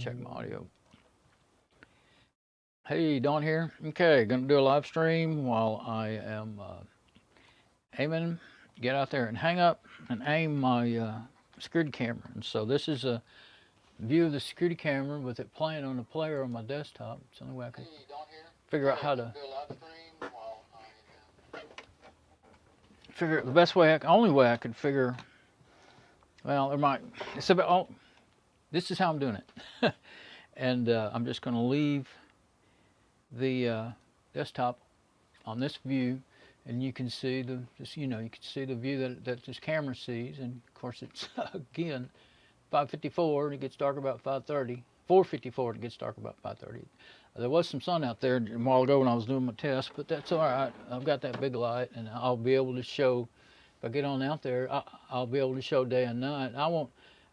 check my audio. Hey, Don here. Okay, gonna do a live stream while I am aiming. Get out there and hang up and aim my security camera. And so this is a view of the security camera with it playing on the player on my desktop. It's the only way I can figure out how to figure the best way, only way I could figure. Well, there might. It's about. Oh, this is how I'm doing it, and I'm just going to leave the desktop on this view, and you can see the you can see the view that this camera sees, and of course it's again 5:54, and it gets dark about 5:30. 4:54, it gets dark about 5:30. There was some sun out there a while ago when I was doing my test, but that's all right. I've got that big light, and I'll be able to show. If I get on out there, I'll be able to show day and night.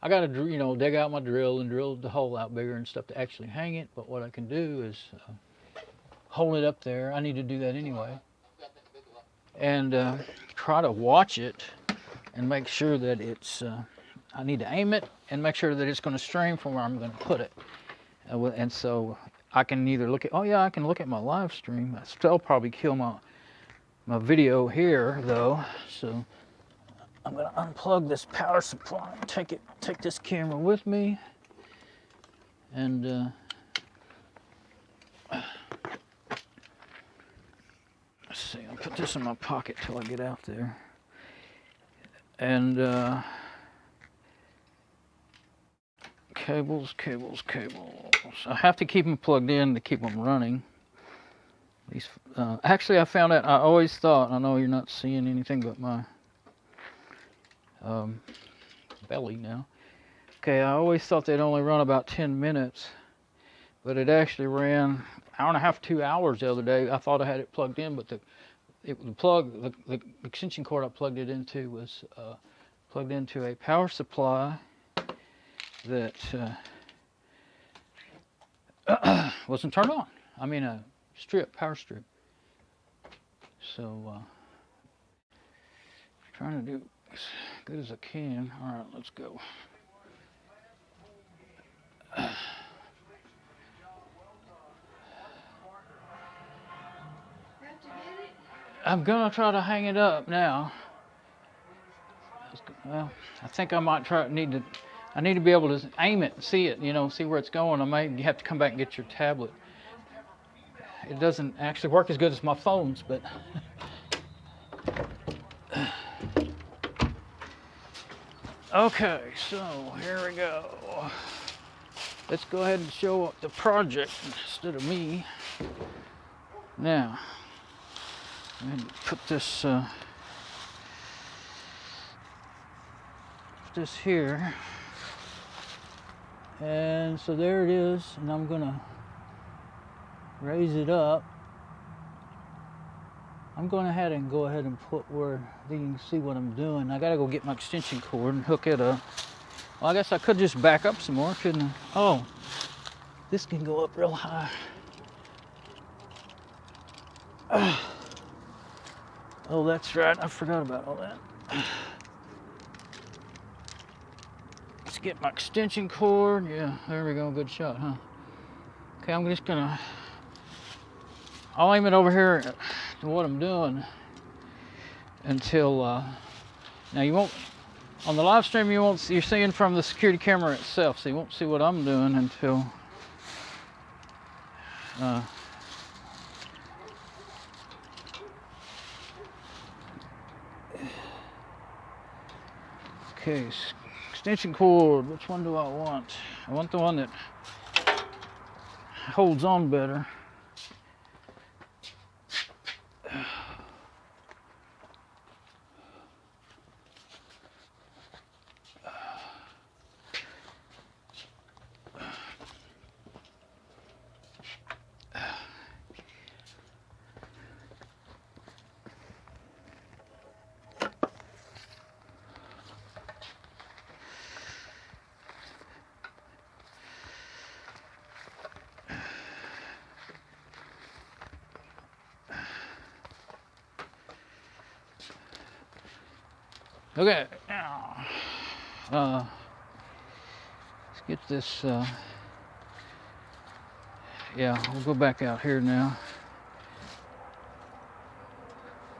I got to dig out my drill and drill the hole out bigger and stuff to actually hang it. But what I can do is hold it up there. I need to do that anyway, and try to watch it and make sure that it's. I need to aim it and make sure that it's going to stream from where I'm going to put it. And so I can either look at, I can look at my live stream. I still probably kill my video here though. So I'm going to unplug this power supply and take this camera with me. And let's see, I'll put this in my pocket till I get out there. And cables. I have to keep them plugged in to keep them running. These, actually, I found out. I always thought. I know you're not seeing anything but my belly now. Okay, I always thought they'd only run about 10 minutes, but it actually ran an hour and a half, 2 hours the other day. I thought I had it plugged in, but the extension cord I plugged it into was plugged into a power supply that wasn't turned on. I mean a power strip. So trying to do as good as I can. All right, let's go. I'm gonna try to hang it up now. Well, I think I might I need to be able to aim it, see it, see where it's going. I might have to come back and get your tablet. It doesn't actually work as good as my phones, but okay, so here we go. Let's go ahead and show the project instead of me. Now, I'm going to put this here. And so there it is, and I'm gonna raise it up. I'm going ahead and put where you can see what I'm doing. I gotta go get my extension cord and hook it up. Well, I guess I could just back up some more, couldn't I? Oh, this can go up real high. Oh, that's right, I forgot about all that. Let's get my extension cord. Yeah, there we go. Good shot, huh? Okay, I'm just gonna. I'll aim it over here to what I'm doing until. Now you won't. On the live stream, you won't. You're seeing from the security camera itself, so you won't see what I'm doing until. Okay. Extension cord, which one do I want? I want the one that holds on better. Okay, now let's get this yeah, we'll go back out here now.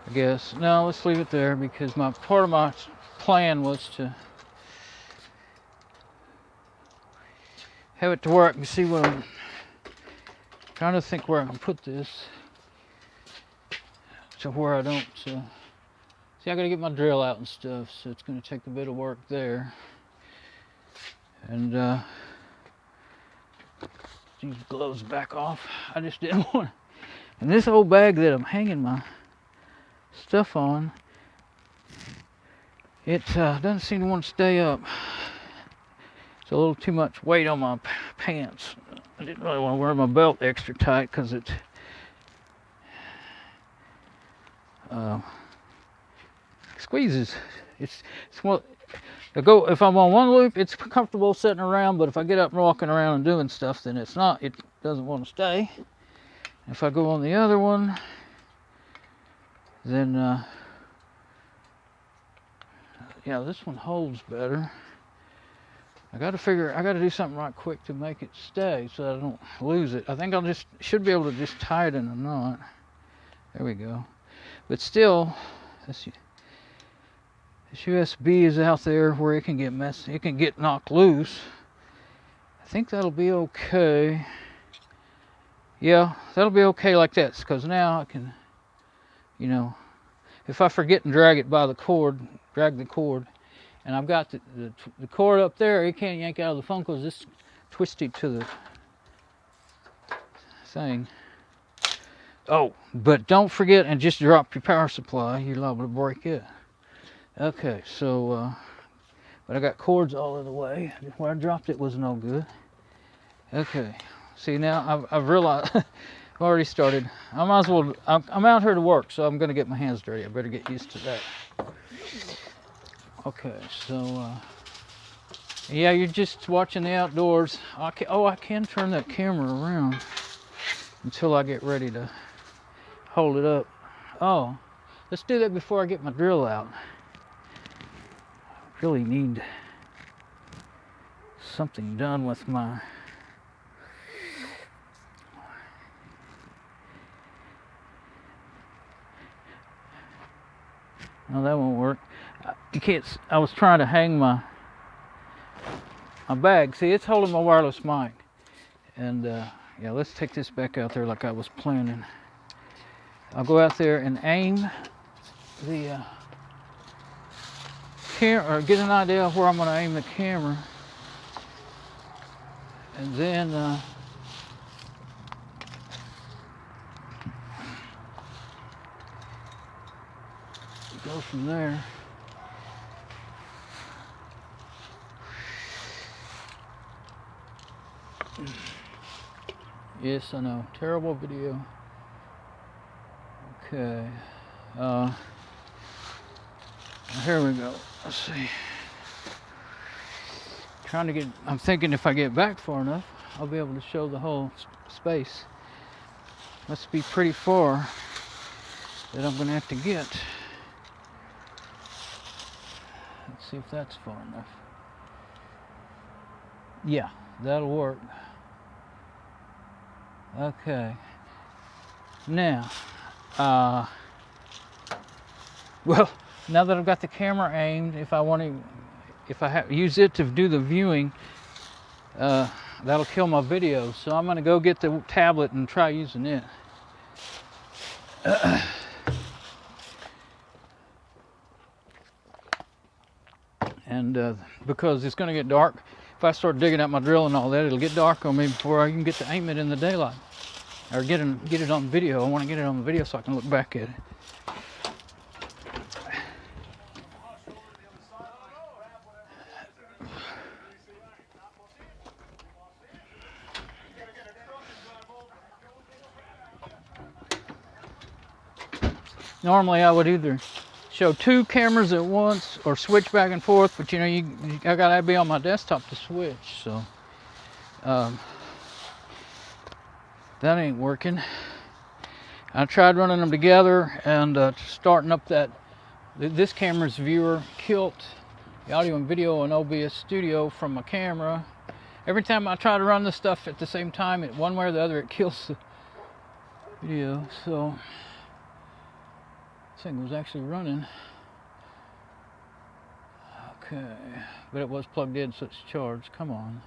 I guess. No, let's leave it there because part of my plan was to have it to where I can see what I'm trying to think where I can put this to where I don't. See, I gotta get my drill out and stuff, so it's gonna take a bit of work there. And these gloves back off. I just didn't want. And this old bag that I'm hanging my stuff on, it doesn't seem to want to stay up. It's a little too much weight on my pants. I didn't really want to wear my belt extra tight because it squeezes. It's what if I'm on one loop, it's comfortable sitting around, but if I get up and walking around and doing stuff, then it doesn't want to stay. If I go on the other one, then yeah, this one holds better. I got to do something right quick to make it stay so that I don't lose it. I think should be able to just tie it in a knot. There we go. But still, this USB is out there where it can get messy. It can get knocked loose. I think that'll be okay. Yeah, that'll be okay like this, because now I can, you know, if I forget and drag the cord, and I've got the cord up there, it can't yank out of the phone because it's twisted to the thing. Oh, but don't forget and just drop your power supply. You're liable to break it. Okay, so, but I got cords all in the way. Where I dropped it was no good. Okay, see now I've realized, I've already started. I might as well, I'm out here to work, so I'm going to get my hands dirty. I better get used to that. Okay, so, yeah, you're just watching the outdoors. I can turn that camera around until I get ready to hold it up. Oh, let's do that before I get my drill out. I really need something done with my... No, that won't work. You can't. I was trying to hang my bag. See, it's holding my wireless mic. And yeah, let's take this back out there like I was planning. I'll go out there and aim the camera, or get an idea of where I'm going to aim the camera, and then go from there. Yes, I know. Terrible video. Okay. Here we go. Let's see. I'm thinking if I get back far enough, I'll be able to show the whole space. Must be pretty far that I'm going to have to get. Let's see if that's far enough. Yeah, that'll work. Okay. Now, well, now that I've got the camera aimed, if I use it to do the viewing, that'll kill my video. So I'm going to go get the tablet and try using it. And because it's going to get dark, if I start digging out my drill and all that, it'll get dark on me before I can get to aim it in the daylight. Or get it on video. I want to get it on the video so I can look back at it. Normally I would either show two cameras at once or switch back and forth, but you know, I gotta be on my desktop to switch, so that ain't working. I tried running them together and starting up this camera's viewer killed the audio and video in OBS Studio from my camera, every time I try to run this stuff at the same time, one way or the other, it kills the video. So this thing was actually running. Okay, but it was plugged in, so it's charged. Come on.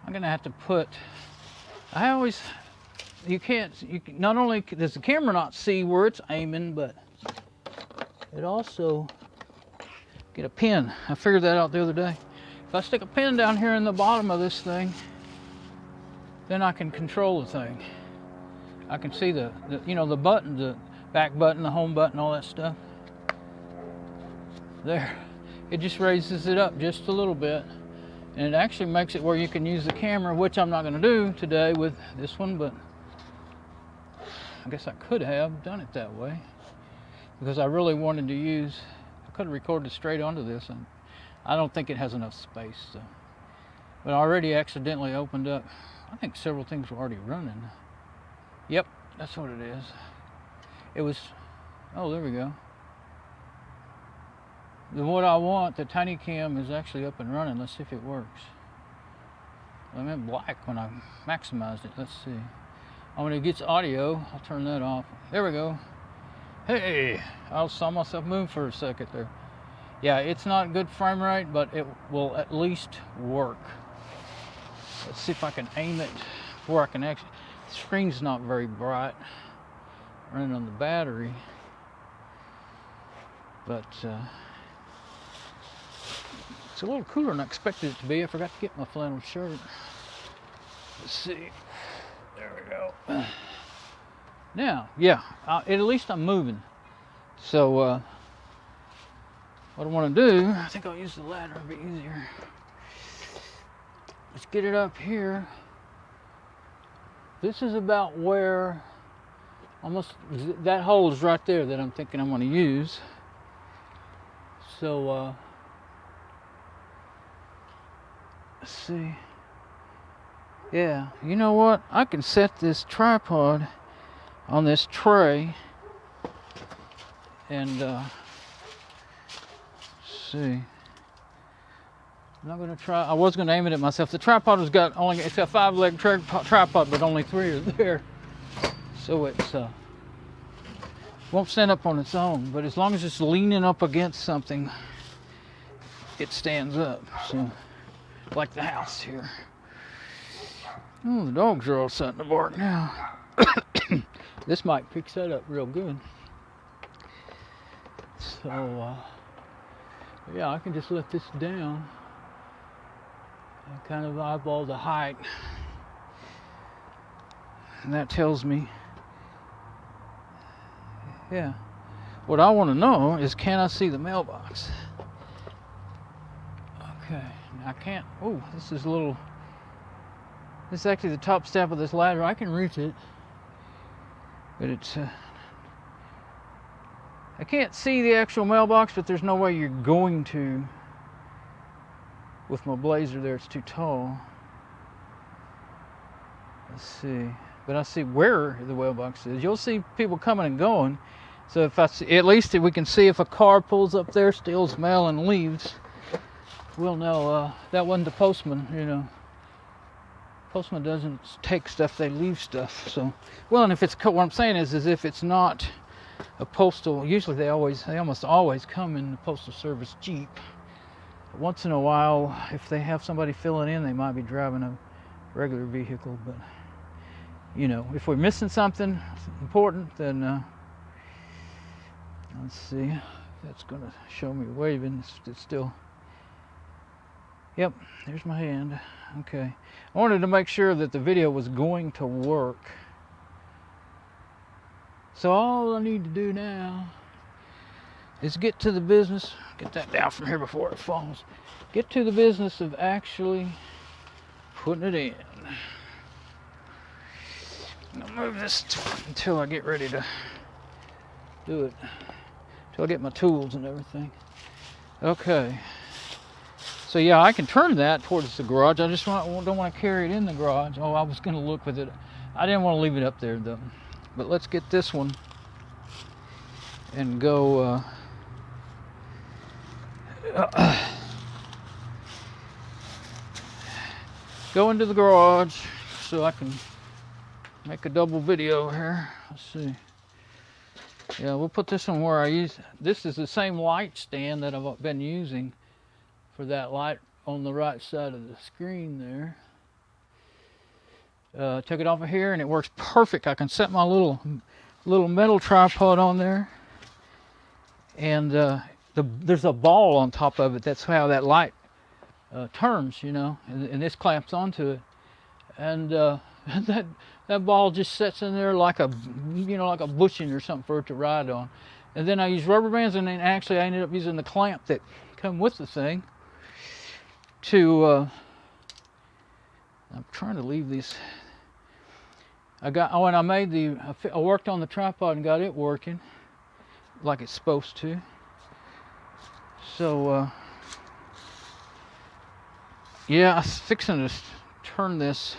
I'm gonna have to put, not only does the camera not see where it's aiming, but it also, get a pin. I figured that out the other day. If I stick a pin down here in the bottom of this thing, then I can control the thing. I can see the button, the back button, the home button, all that stuff. There. It just raises it up just a little bit. And it actually makes it where you can use the camera, which I'm not going to do today with this one, but I guess I could have done it that way because I really wanted to use, I could have recorded straight onto this, and I don't think it has enough space. So. But I already accidentally opened up, I think several things were already running. Yep, that's what it is. It was, oh, there we go. The what I want, the tiny cam, is actually up and running. Let's see if it works. I'm in black when I maximized it. Let's see. Oh, when it gets audio, I'll turn that off. There we go. Hey, I saw myself move for a second there. Yeah, it's not good frame rate, but it will at least work. Let's see if I can aim it where I can actually. The screen's not very bright. Running on the battery, but it's a little cooler than I expected it to be. I forgot to get my flannel shirt. Let's see. There we go. Now, yeah, at least I'm moving. So what I want to do, I think I'll use the ladder, it'll be easier. Let's get it up here. This is about where almost that hole is right there that I'm thinking I'm going to use. So let's see. Yeah, you know what? I can set this tripod on this tray and see. I'm not going to try. I was going to aim it at myself. The tripod has got it's a 5-leg tripod, but only 3 are there. So it's won't stand up on its own, but as long as it's leaning up against something, it stands up. So, like the house here. Oh, the dogs are all starting to bark now. This mic picks that up real good. So, yeah, I can just let this down and kind of eyeball the height. And that tells me, yeah, what I want to know is, can I see the mailbox? Okay, I can't. Oh, this is a little. This is actually the top step of this ladder. I can reach it, but it's. I can't see the actual mailbox, but there's no way you're going to. With my blazer there, it's too tall. Let's see. But I see where the mailbox is. You'll see people coming and going. So if I see, at least if we can see if a car pulls up there, steals mail and leaves, we'll know that wasn't the postman, you know. Postman doesn't take stuff, they leave stuff. So, well, and if it's, what I'm saying is if it's not a postal, usually they almost always come in the Postal Service Jeep. Once in a while, if they have somebody filling in, they might be driving a regular vehicle, but you know, if we're missing something important, then let's see if that's going to show me waving. It's still, yep, there's my hand. Okay, I wanted to make sure that the video was going to work. So all I need to do now is get to the business, get that down from here before it falls, get to the business of actually putting it in. I'll move this until I get ready to do it, until I get my tools and everything. Okay, so yeah, I can turn that towards the garage. I just don't want to carry it in the garage. Oh, I was going to look with it. I didn't want to leave it up there though. But let's get this one and go Go into the garage so I can make a double video here. Let's see. Yeah, we'll put this on where I use. This is the same light stand that I've been using for that light on the right side of the screen there. Took it off of here and it works perfect. I can set my little metal tripod on there, and there's a ball on top of it. That's how that light turns, you know, and this clamps onto it, and that ball just sits in there like a, you know, like a bushing or something for it to ride on. And then I use rubber bands, and then actually I ended up using the clamp that come with the thing to I'm trying to leave these. When I worked on the tripod and got it working like it's supposed to. So yeah, I was fixing to turn this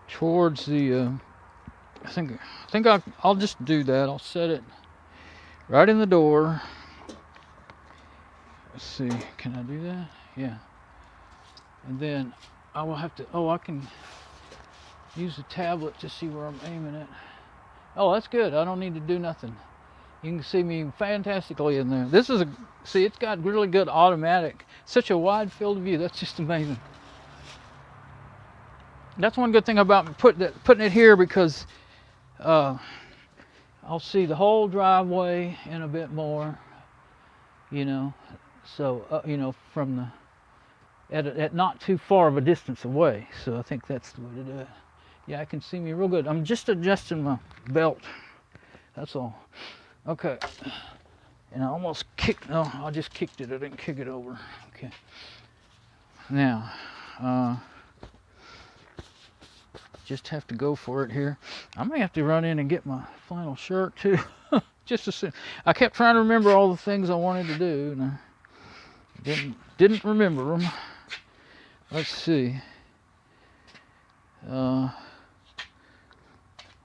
towards the I think I'll just do that. I'll set it right in the door. Let's see, can I do that? Yeah. And then I will have to, I can use the tablet to see where I'm aiming at. Oh, that's good. I don't need to do nothing. You can see me fantastically in there. This is see, it's got really good automatic, such a wide field of view. That's just amazing. That's one good thing about putting it here, because I'll see the whole driveway and a bit more, you know. So, you know, from the, at not too far of a distance away. So I think that's the way to do it. Yeah, I can see me real good. I'm just adjusting my belt. That's all. Okay. And I almost kicked, no, I just kicked it. I didn't kick it over. Okay. Now, just have to go for it here. I may have to run in and get my flannel shirt too. Just as soon. I kept trying to remember all the things I wanted to do, and I didn't remember them. Let's see.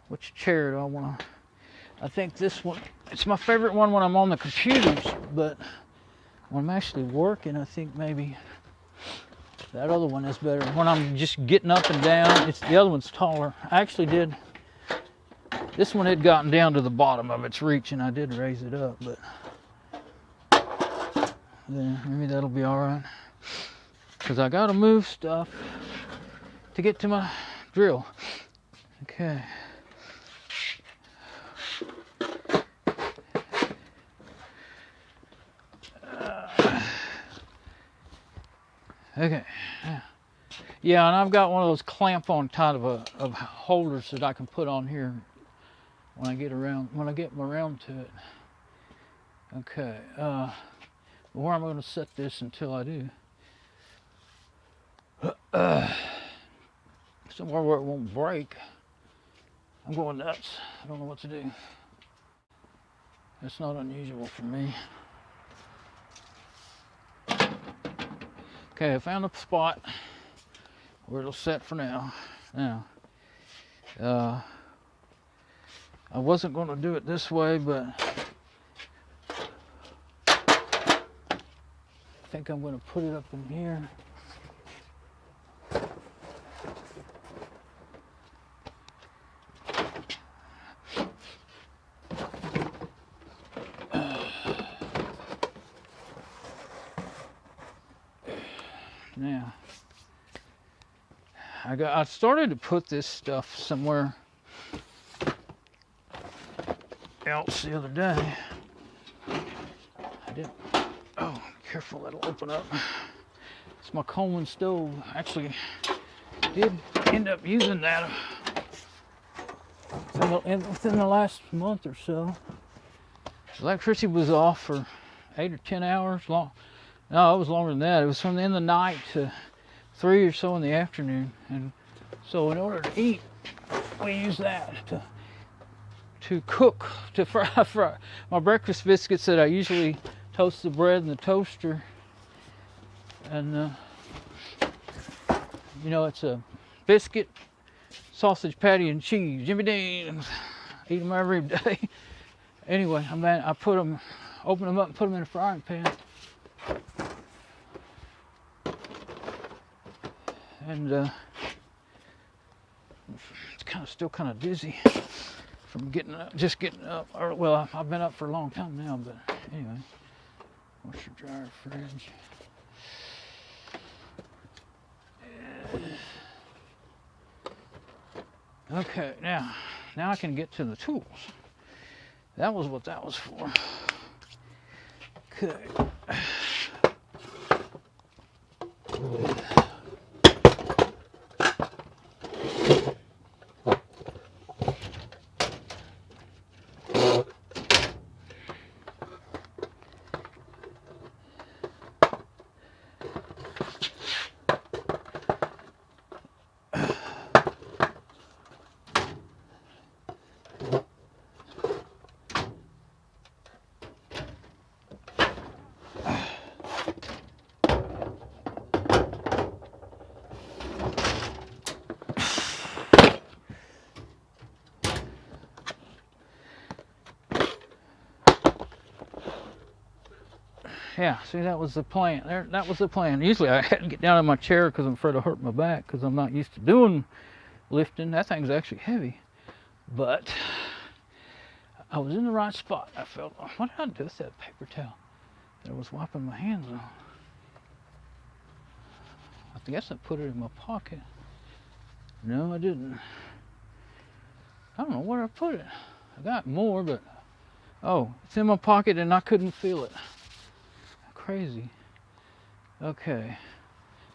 Which chair do I want to? I think this one. It's my favorite one when I'm on the computers, but when I'm actually working, I think maybe that other one is better. When I'm just getting up and down, the other one's taller. I actually did. This one had gotten down to the bottom of its reach, and I did raise it up, but yeah, maybe that'll be all right. Because I got to move stuff to get to my drill. Okay. Okay. Yeah, and I've got one of those clamp-on kind of holders that I can put on here when I get around to it. Okay. Where am I going to set this until I do? Somewhere where it won't break. I'm going nuts. I don't know what to do. That's not unusual for me. Okay, I found a spot where it'll set for now. Now, I wasn't going to do it this way, but I think I'm going to put it up in here. Now, I started to put this stuff somewhere else the other day. I did. Oh, careful, that'll open up. It's my Coleman stove. Actually, did end up using that within the last month or so. Electricity was off for 8 or 10 hours long. No, it was longer than that. It was from the end of the night to 3 or so in the afternoon. And so in order to eat, we use that to cook, to fry my breakfast biscuits that I usually toast the bread in the toaster. And, you know, it's a biscuit, sausage patty, and cheese. Jimmy Dean's. Eat them every day. Anyway, I open them up and put them in a frying pan. And it's still kind of dizzy from getting up, just getting up. Or, well, I've been up for a long time now, but anyway. Washer, dryer, fridge. Okay, now I can get to the tools. That was what that was for. Okay. Yeah, see, that was the plan. That was the plan. Usually I hadn't get down in my chair because I'm afraid I'll hurt my back because I'm not used to doing lifting. That thing's actually heavy. But I was in the right spot. I felt, what did I do with that paper towel that I was wiping my hands on? I guess I put it in my pocket. No, I didn't. I don't know where I put it. I got more, but oh, it's in my pocket and I couldn't feel it. Crazy. Okay.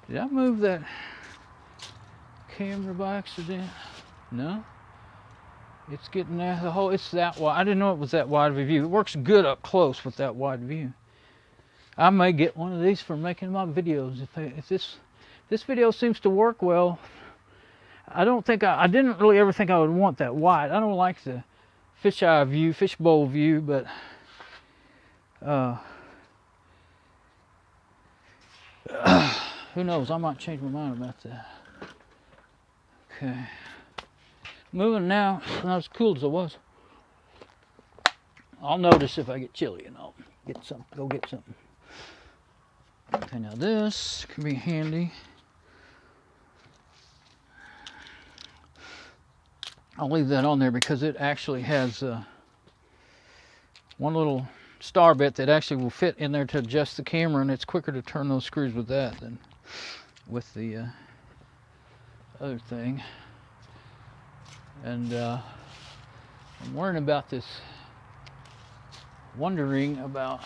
Did I move that camera by accident? No. It's getting there. It's that wide. I didn't know it was that wide of a view. It works good up close with that wide view. I may get one of these for making my videos. If this video seems to work well. I didn't really ever think I would want that wide. I don't like the fisheye view, fishbowl view, but who knows? I might change my mind about that. Okay. Moving now, not as cool as I was. I'll notice if I get chilly and I'll get some. Go get something. Okay, now this can be handy. I'll leave that on there because it actually has one little star bit that actually will fit in there to adjust the camera, and it's quicker to turn those screws with that than with the other thing. And I'm wondering about this, wondering about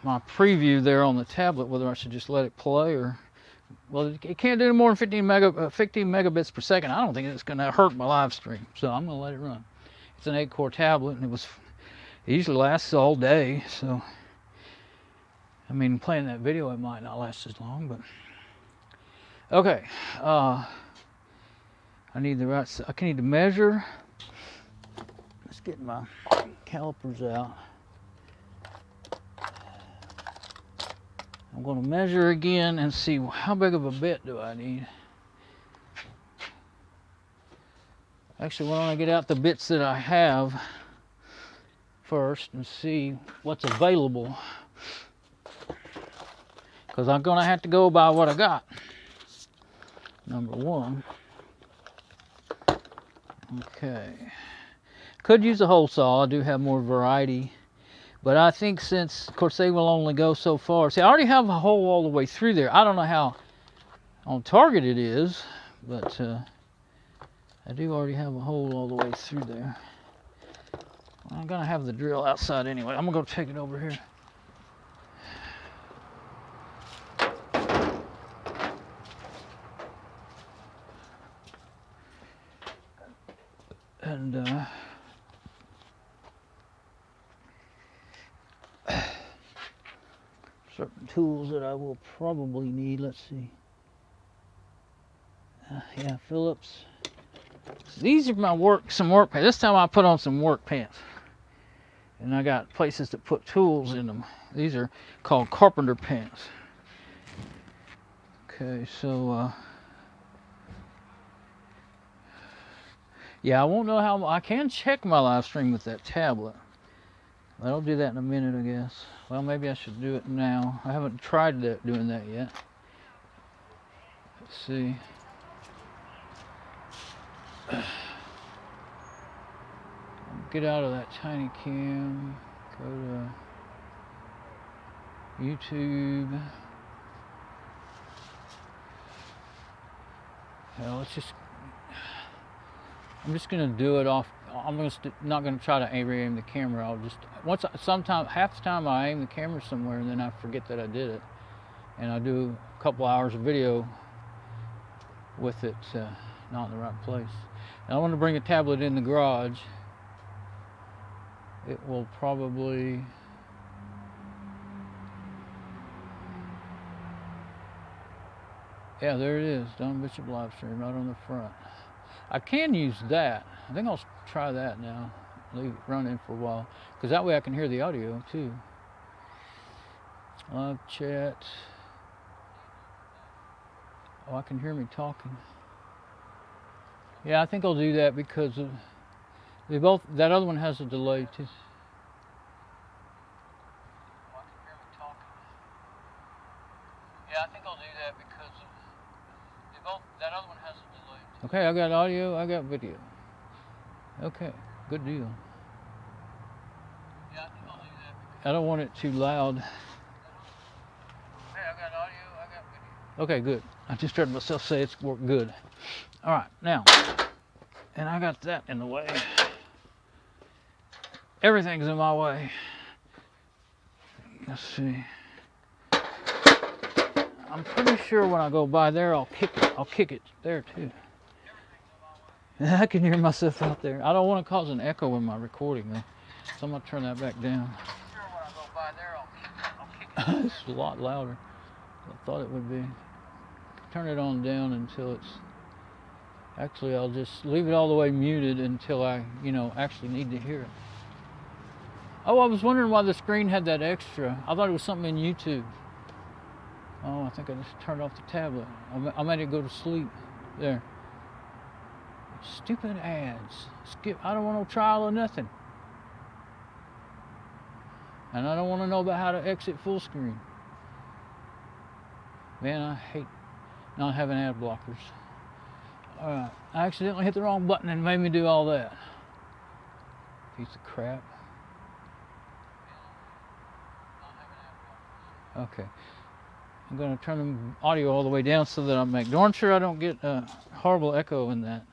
my preview there on the tablet, whether I should just let it play or, well, it can't do more than 15 megabits per second. I don't think it's going to hurt my live stream, so I'm going to let it run. It's an 8-core tablet, and it usually lasts all day, so I mean, playing that video, it might not last as long, but okay. I need to measure. Let's get my calipers out. I'm going to measure again and see how big of a bit do I need. Actually, why don't I get out the bits that I have first and see what's available, because I'm going to have to go by what I got. Number one. Okay. Could use a hole saw. I do have more variety. But I think since, of course, they will only go so far. See, I already have a hole all the way through there. I don't know how on target it is, but I do already have a hole all the way through there. I'm going to have the drill outside anyway. I'm going to go take it over here. And certain tools that I will probably need. Let's see. Yeah, Phillips. So these are my some work pants. This time I put on some work pants. And I got places to put tools in them. These are called carpenter pants. Okay, so yeah, I won't know how. I can check my live stream with that tablet. I'll do that in a minute, I guess. Well, maybe I should do it now. I haven't tried doing that yet. Let's see. Get out of that tiny cam. Go to YouTube. Well, I'm just gonna do it off. I'm not gonna try to aim the camera. I'll just half the time I aim the camera somewhere and then I forget that I did it, and I do a couple hours of video with it not in the right place. Now I want to bring a tablet in the garage. It will probably. Yeah, there it is, Don Bishop live stream right on the front. I can use that. I think I'll try that now. Leave it running for a while, because that way I can hear the audio too. Live chat. Oh, I can hear me talking. Yeah, I think I'll do that because they both. That other one has a delay too. Oh, I can hear me talking. Yeah, I think I'll do that because that other one has a delay too. Okay, I got audio, I got video. Okay, good deal. Yeah, I think I'll do that because I don't want it too loud. Okay, I got audio, I got video. Okay, good. I just heard myself say it's worked good. All right, now, and I got that in the way. Everything's in my way. Let's see. I'm pretty sure when I go by there, I'll kick it there too. I can hear myself out there. I don't want to cause an echo in my recording though, so I'm gonna turn that back down. I'm sure when I go by there, I'll kick it. It's a lot louder than I thought it would be. Turn it on down until it's. Actually, I'll just leave it all the way muted until I, actually need to hear it. Oh, I was wondering why the screen had that extra. I thought it was something in YouTube. Oh, I think I just turned off the tablet. I made it go to sleep. There. Stupid ads. Skip. I don't want no trial or nothing. And I don't want to know about how to exit full screen. Man, I hate not having ad blockers. Alright, I accidentally hit the wrong button and made me do all that. Piece of crap. Okay. I'm going to turn the audio all the way down so that I make darn sure I don't get a horrible echo in that.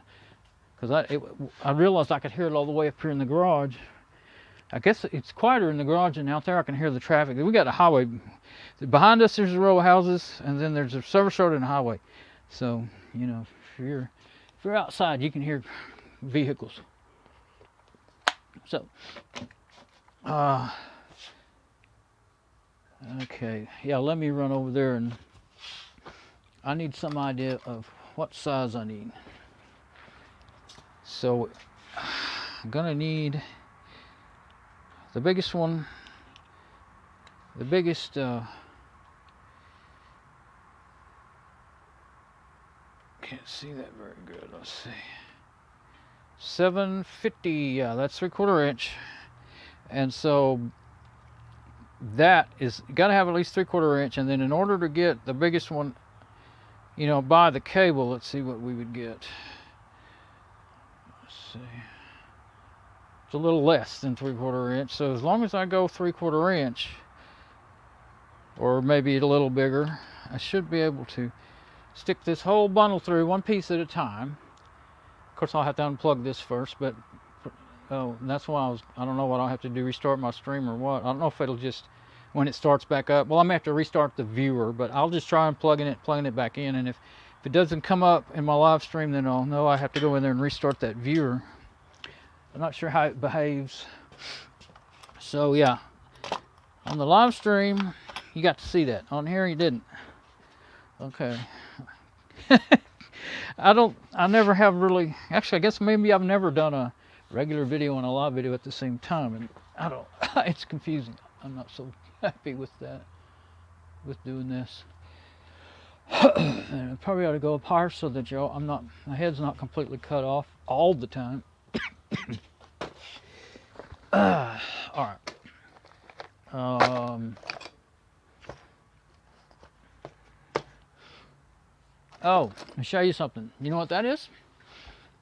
Because I realized I could hear it all the way up here in the garage. I guess it's quieter in the garage than out there. I can hear the traffic. We got a highway. Behind us there's a row of houses, and then there's a service road and a highway. So, if you're outside, you can hear vehicles. So, okay, yeah, let me run over there, and I need some idea of what size I need. So, I'm gonna need the biggest one, can't see that very good. Let's see. 750. Yeah, that's 3/4 inch. And so that is got to have at least 3/4 inch. And then in order to get the biggest one, by the cable, let's see what we would get. Let's see. It's a little less than 3/4 inch. So as long as I go 3/4 inch, or maybe a little bigger, I should be able to stick this whole bundle through one piece at a time. Of course, I'll have to unplug this first, but that's why I don't know what I'll have to do, restart my stream or what. I don't know if it'll just, when it starts back up, well, I'm gonna have to restart the viewer, but I'll just try and plugging it back in, and if it doesn't come up in my live stream, then I'll know I have to go in there and restart that viewer. I'm not sure how it behaves. So yeah, on the live stream, you got to see that. On here, you didn't. Okay. I never have really, actually, I guess maybe I've never done a regular video and a live video at the same time, and it's confusing. I'm not so happy with that, with doing this. And I probably ought to go up higher so that my head's not completely cut off all the time. All right. Oh, I'll show you something. You know what that is?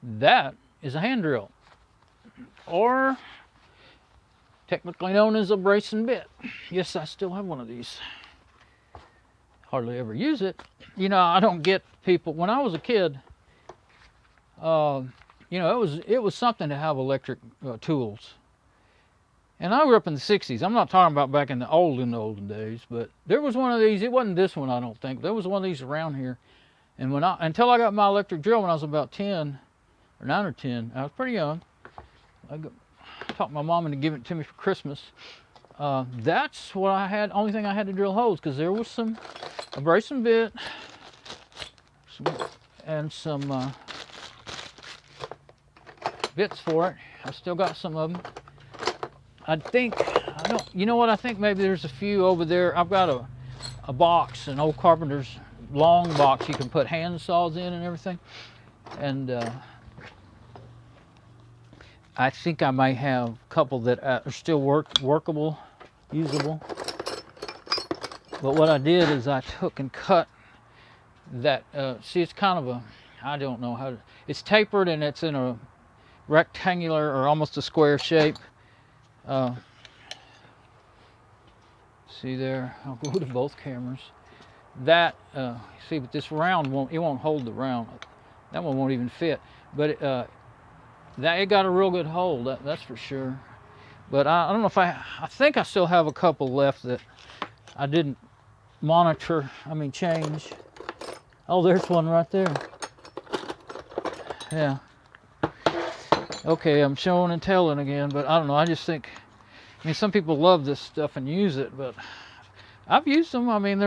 That is a hand drill, or technically known as a brace and bit. Yes, I still have one of these. Hardly ever use it. You know, I don't get people. When I was a kid, you know, it was something to have electric tools. And I grew up in the 60s. I'm not talking about back in the olden days, but there was one of these. It wasn't this one, I don't think. There was one of these around here. And until I got my electric drill when I was about 10, or 9 or 10, I was pretty young. I talked my mom into giving it to me for Christmas. That's what I had. Only thing I had to drill holes, because there was a brace and bit, and some bits for it. I still got some of them. You know what, I think maybe there's a few over there. I've got a box, an old carpenter's long box you can put hand saws in and everything. And I think I might have a couple that are still workable, usable. But what I did is I took and cut that, see, it's kind of I don't know how to, it's tapered and it's in a rectangular or almost a square shape. See there, I'll go to both cameras. That, see, but this round won't hold the round. That one won't even fit. But it got a real good hold, that's for sure. But I don't know if I think I still have a couple left that I didn't change. Oh, there's one right there. Yeah. Okay, I'm showing and telling again, but I don't know, I just think, I mean, some people love this stuff and use it, but I've used them. I mean,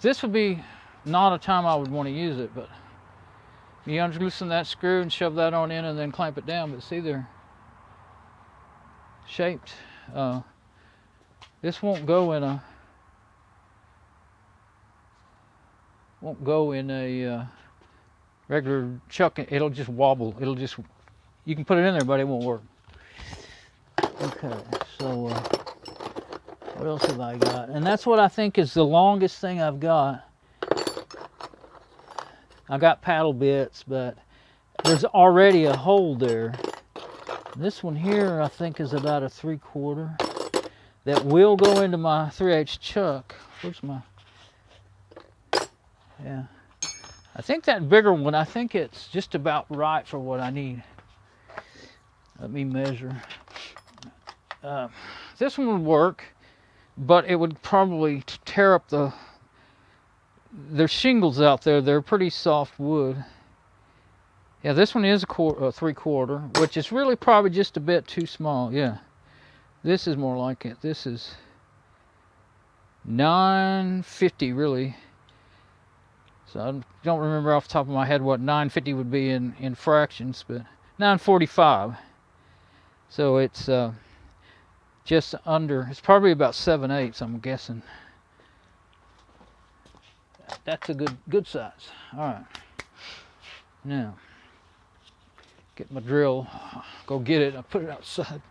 this would be not a time I would want to use it, but you unloosen that screw and shove that on in and then clamp it down. But see, they're shaped. This won't go in a regular chuck. It'll just wobble. You can put it in there, but it won't work. Okay, so what else have I got? And that's what I think is the longest thing I've got. I got paddle bits, but there's already a hole there. This one here, I think, is about a 3/4. That will go into my 3/8 chuck. Where's my? Yeah, I think that bigger one, I think it's just about right for what I need. Let me measure. This one would work, but it would probably tear up there's shingles out there. They're pretty soft wood. Yeah, this one is a 3/4, which is really probably just a bit too small. Yeah, this is more like it. This is 950 really. So I don't remember off the top of my head what 950 would be in fractions, but 945. So it's just under, it's probably about 7/8, I'm guessing. That's a good size. All right. Now, get my drill, go get it, I put it outside.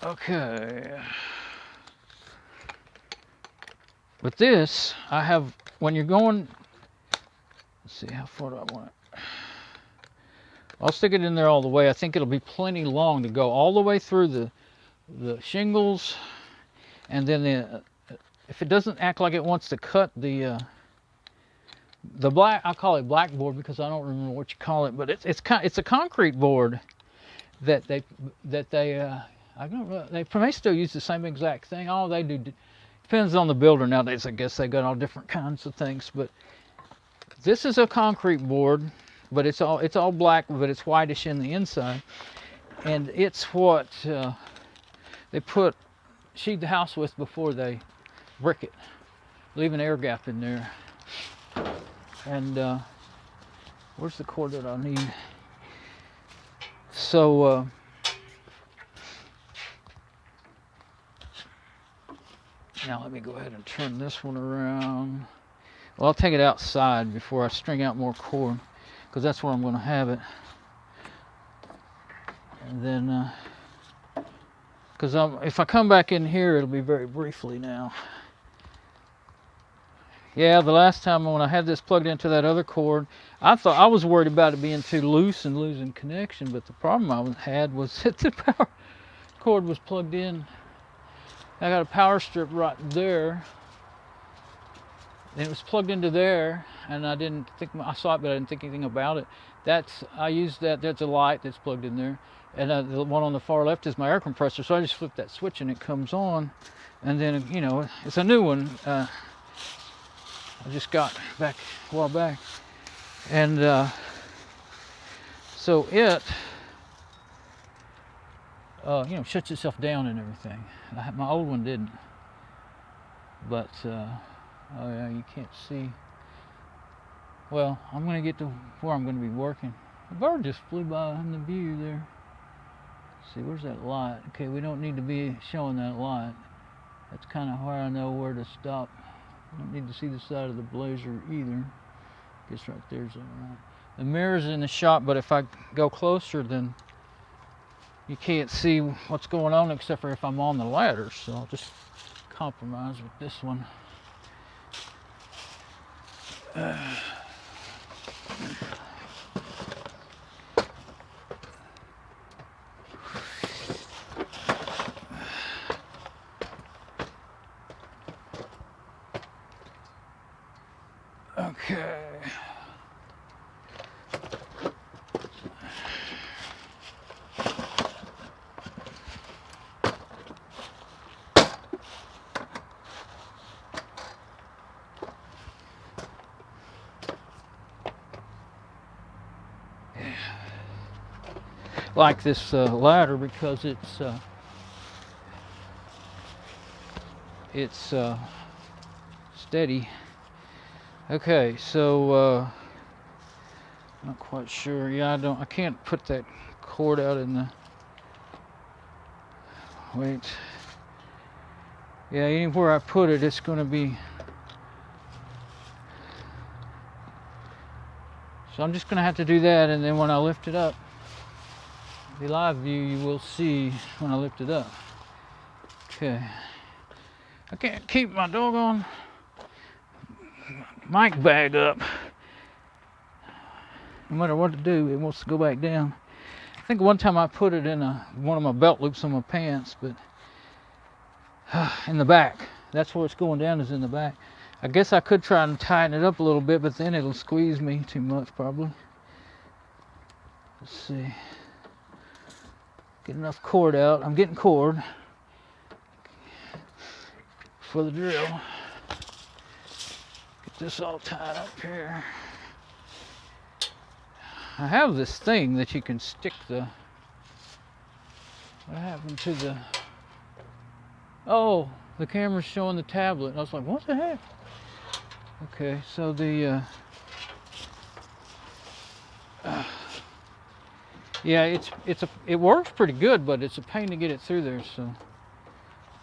Okay. With this, I have, when you're going, let's see, how far do I want it? I'll stick it in there all the way. I think it'll be plenty long to go all the way through the shingles, and then if it doesn't act like it wants to cut the black, I call it blackboard because I don't remember what you call it, but it's a concrete board that they I don't know, they may still use the same exact thing. All they do depends on the builder nowadays. I guess they got all different kinds of things, but this is a concrete board, but it's all black, but it's whitish in the inside, and it's what they sheet the house with before they brick it, leave an air gap in there. And where's the cord that I need? So Now let me go ahead and turn this one around. Well, I'll take it outside before I string out more cord, because that's where I'm going to have it. And then, because if I come back in here, it'll be very briefly now. Yeah, the last time when I had this plugged into that other cord, I was worried about it being too loose and losing connection, but the problem I had was that the power cord was plugged in. I got a power strip right there, and it was plugged into there, and I saw it, but I didn't think anything about it. I used that, that's a light that's plugged in there, and the one on the far left is my air compressor, so I just flip that switch and it comes on, and then, you know, it's a new one. I just got back a while back, and so it you know, shuts itself down and everything. My old one didn't, but oh yeah, you can't see. Well, I'm going to get to where I'm going to be working. A bird just flew by in the view there. Let's see, where's that light? Okay, we don't need to be showing that light. That's kind of where I know where to stop. I don't need to see the side of the blazer either. Guess right there's alright. The mirror's in the shop, but if I go closer, then you can't see what's going on except for if I'm on the ladder. So I'll just compromise with this one. Okay. Like this ladder because it's steady. Okay, so not quite sure. Yeah, I can't put that cord out in the, wait. Yeah, anywhere I put it, it's going to be, so I'm just going to have to do that, and then when I lift it up, the live view, you will see when I lift it up. Okay, I can't keep my doggone mic bag up. No matter what to do, it wants to go back down. I think one time I put it in one of my belt loops on my pants, but in the back. That's where it's going down, is in the back. I guess I could try and tighten it up a little bit, but then it'll squeeze me too much probably. Let's see. Get enough cord out. I'm getting cord for the drill. Get this all tied up here. I have this thing that you can stick the, what happened to the, oh, the camera's showing the tablet. And I was like, what the heck? Okay, so the, yeah, it works pretty good, but it's a pain to get it through there, so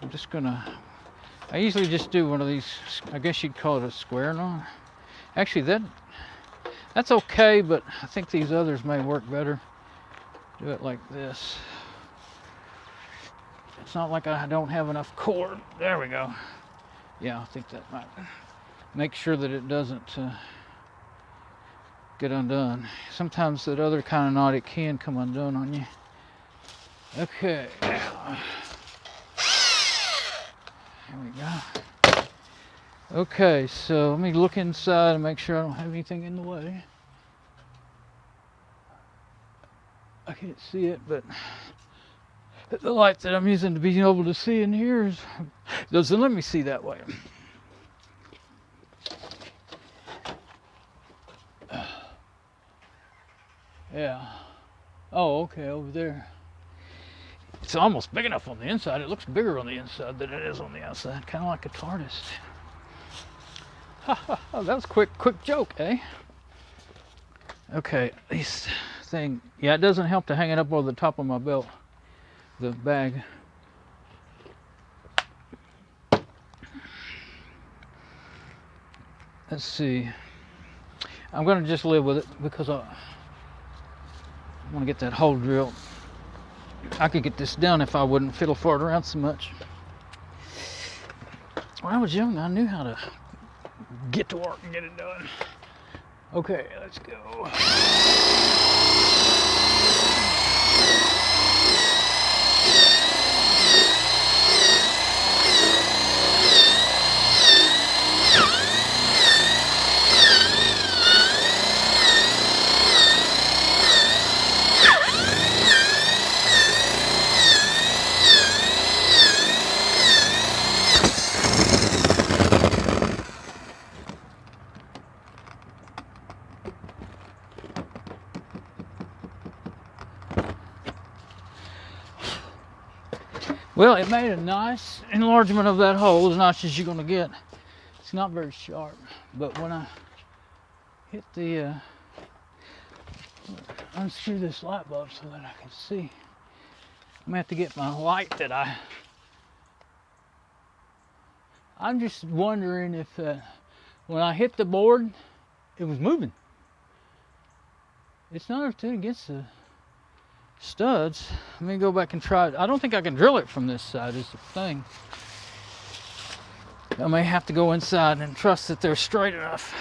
I'm just gonna, I usually just do one of these, I guess you'd call it a square knot. Actually, that's okay, but I think these others may work better. Do it like this. It's not like I don't have enough cord. There we go. Yeah, I think that might make sure that it doesn't get undone. Sometimes that other kind of knot, it can come undone on you. Okay. There we go. Okay, so let me look inside and make sure I don't have anything in the way. I can't see it, but the light that I'm using to be able to see in here doesn't let me see that way. Yeah. Oh, okay, over there. It's almost big enough on the inside. It looks bigger on the inside than it is on the outside. Kind of like a TARDIS. Oh, that was quick joke, eh? Okay, this thing. Yeah, it doesn't help to hang it up over the top of my belt, the bag. let's see. I'm gonna just live with it because I want to get that hole drilled. I could get this done if I wouldn't fiddle fart around so much. When I was young, I knew how to get to work and get it done. Okay, let's go. Well, it made a nice enlargement of that hole, as nice as you're going to get. It's not very sharp, but when I hit the, unscrew this light bulb so that I can see, I'm going to have to get my light that I'm just wondering if when I hit the board, it was moving. It's not everything against the studs. Let me go back and try it. I don't think I can drill it from this side is the thing. I may have to go inside and trust that they're straight enough.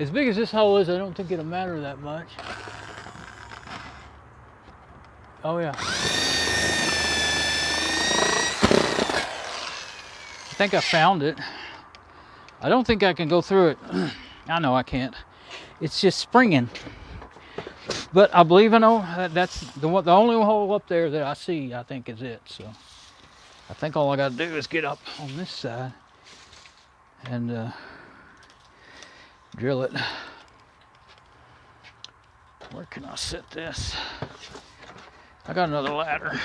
As big as this hole is, I don't think it'll matter that much. Oh yeah. I think I found it. I don't think I can go through it. I know I can't. It's just springing. But I believe I know that's the only hole up there that I see, I think, is it. So I think all I got to do is get up on this side and drill it. Where can I set this? I got another ladder.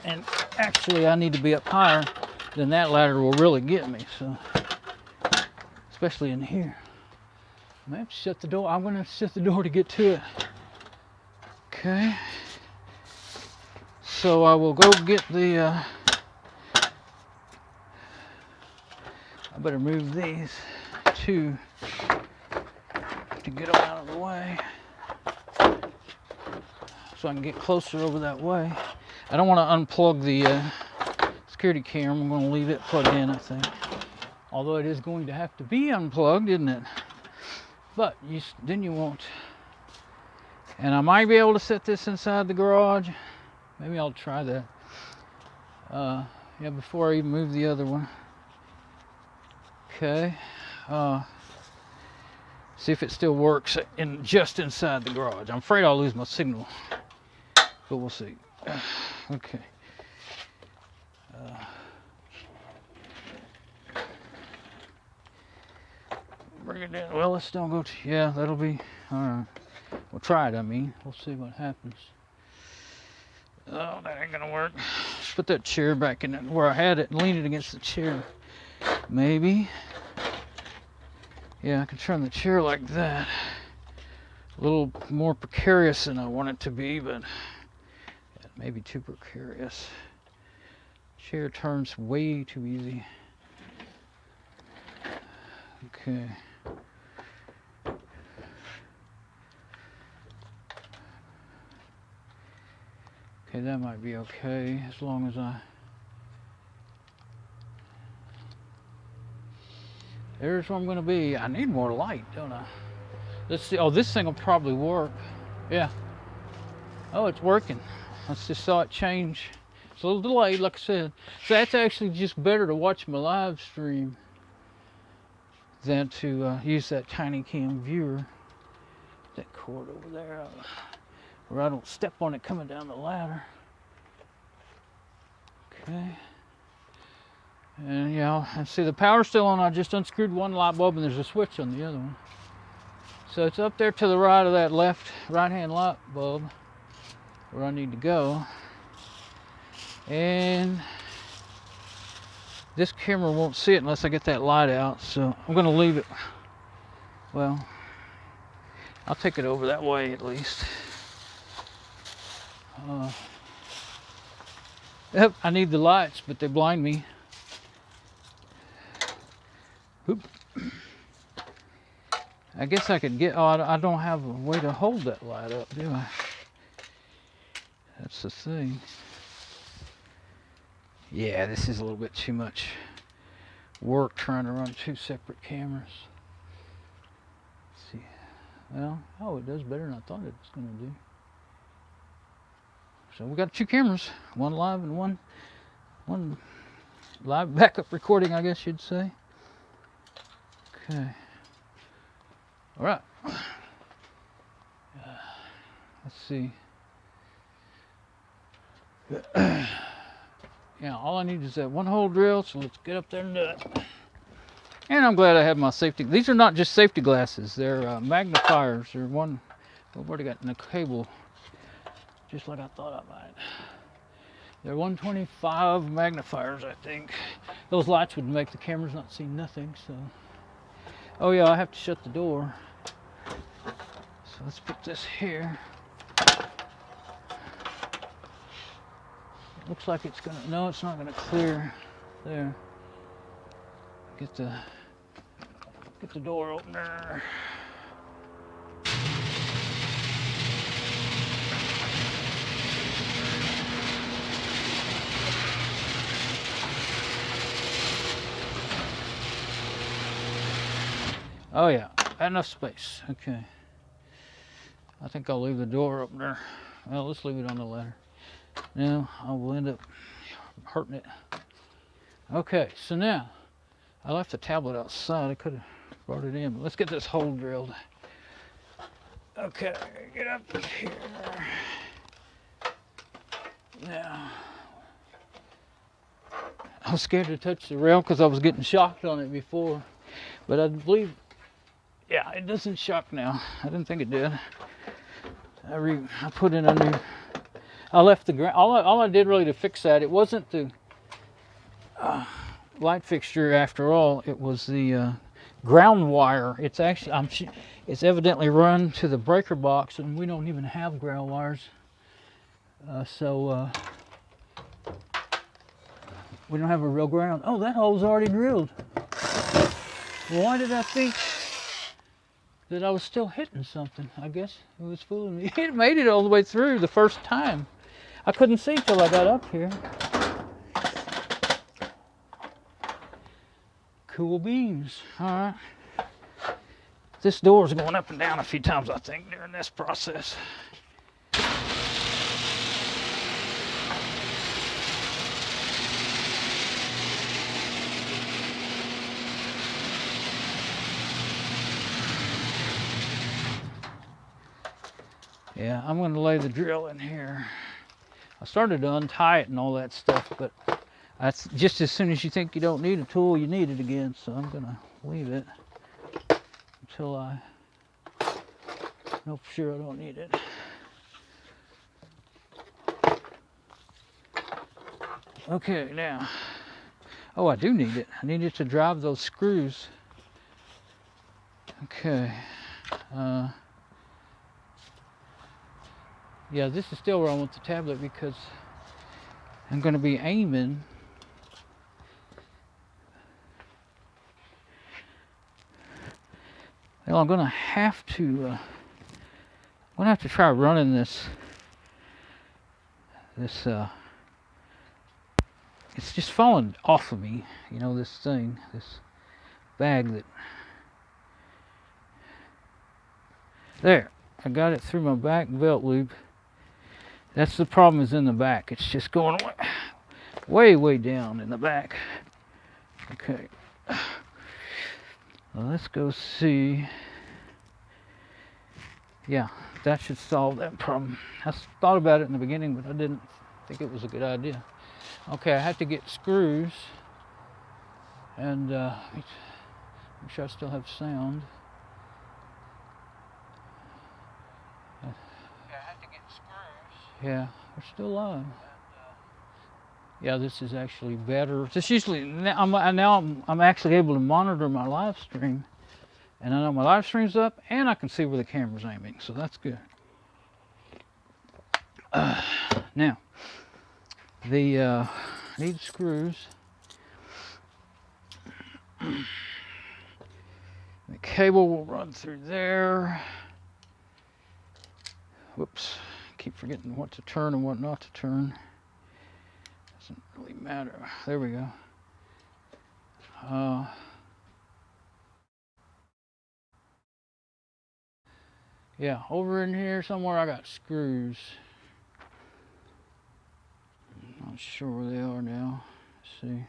And actually I need to be up higher than that ladder will really get me. So, especially in here. I may have to shut the door. I'm going to shut the door to get to it. Okay. So I will go get the, I better move these two to get them out of the way. So I can get closer over that way. I don't want to unplug the security camera. I'm going to leave it plugged in, I think. Although it is going to have to be unplugged, isn't it? But then you won't. And I might be able to set this inside the garage. Maybe I'll try that. Yeah, before I even move the other one. Okay. See if it still works just inside the garage. I'm afraid I'll lose my signal, but we'll see. Okay. Bring it in. Well, let's don't go to. Yeah, that'll be. All right. We'll try it. I mean, we'll see what happens. Oh, that ain't gonna work. Let's put that chair back in where I had it and lean it against the chair. Maybe. Yeah, I can turn the chair like that. A little more precarious than I want it to be, but maybe too precarious. Chair turns way too easy. Okay. Okay, that might be okay as long as there's where I'm going to be. I need more light, don't I? Let's see. Oh, this thing will probably work. Yeah. Oh, it's working. I just saw it change. It's a little delayed, like I said. So that's actually just better to watch my live stream than to use that tiny cam viewer. That cord over there, where I don't step on it coming down the ladder. Okay. And yeah, and see the power's still on. I just unscrewed one light bulb and there's a switch on the other one. So it's up there to the right of that right-hand light bulb where I need to go. And this camera won't see it unless I get that light out, so I'm going to leave it. Well, I'll take it over that way at least. Yep, I need the lights, but they blind me. Oop. I guess I could get, oh, I don't have a way to hold that light up, do I? That's the thing. Yeah, this is a little bit too much work trying to run two separate cameras. Let's see. Well, oh, it does better than I thought it was going to do. So we got two cameras, one live and one live backup recording, I guess you'd say. Okay. All right. Let's see. Yeah, all I need is that one hole drill, so let's get up there and do it. And I'm glad I have my safety. These are not just safety glasses, they're magnifiers. They're one, I've already got in the cable, just like I thought I might. They're 125 magnifiers, I think. Those lights would make the cameras not see nothing, so. Oh yeah, I have to shut the door. So let's put this here. Looks like it's gonna, no, it's not gonna clear. There. Get the door opener. Oh yeah, enough space. Okay. I think I'll leave the door opener. Well, let's leave it on the ladder. Now I will end up hurting it. Okay, so now I left the tablet outside. I could have brought it in, but let's get this hole drilled. Okay, get up here. Now, I was scared to touch the rail because I was getting shocked on it before, but I believe, yeah, it doesn't shock now. I didn't think it did. I put in a new. I left the ground. All I did really to fix that, it wasn't the light fixture after all. It was the ground wire. It's actually, it's evidently run to the breaker box, and we don't even have ground wires. So we don't have a real ground. Oh, that hole's already drilled. Well, why did I think that I was still hitting something? I guess it was fooling me. It made it all the way through the first time. I couldn't see till I got up here. Cool beans. All right. This door's going up and down a few times, I think, during this process. Yeah, I'm going to lay the drill in here. I started to untie it and all that stuff, but that's just as soon as you think you don't need a tool, you need it again. So I'm going to leave it until I know for sure I don't need it. Okay, now, oh, I do need it. I need it to drive those screws. Okay. Yeah, this is still where I want the tablet because I'm going to be aiming. Well, I'm going to have to try running this. It's just falling off of me, you know, this thing, this bag that. There, I got it through my back belt loop. That's the problem, is in the back. It's just going way down in the back. Okay. Well, let's go see. Yeah, that should solve that problem. I thought about it in the beginning, but I didn't think it was a good idea. Okay, I have to get screws and make sure I still have sound. Yeah, we're still live. Yeah, this is actually better. This usually I'm actually able to monitor my live stream, and I know my live stream's up, and I can see where the camera's aiming, so that's good. Now, the need screws. The cable will run through there. Whoops, keep forgetting what to turn and what not to turn. Doesn't really matter. There we go. Yeah, over in here somewhere I got screws. Not sure where they are now. Let's see.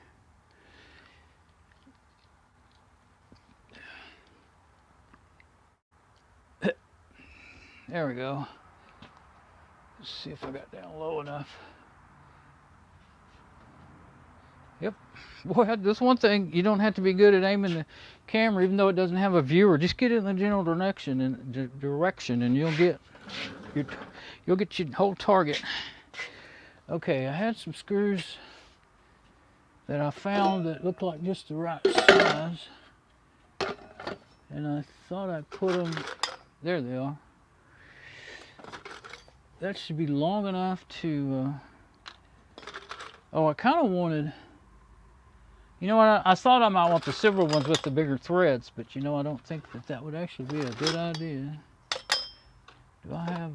There we go. Let's see if I got down low enough. Yep. Boy, this one thing, you don't have to be good at aiming the camera, even though it doesn't have a viewer. Just get it in the general direction, and you'll get your whole target. Okay, I had some screws that I found that looked like just the right size, and I thought I'd put them. There they are. That should be long enough to. Oh, I kind of wanted. You know what, I thought I might want the silver ones with the bigger threads, but you know, I don't think that would actually be a good idea. Do I have,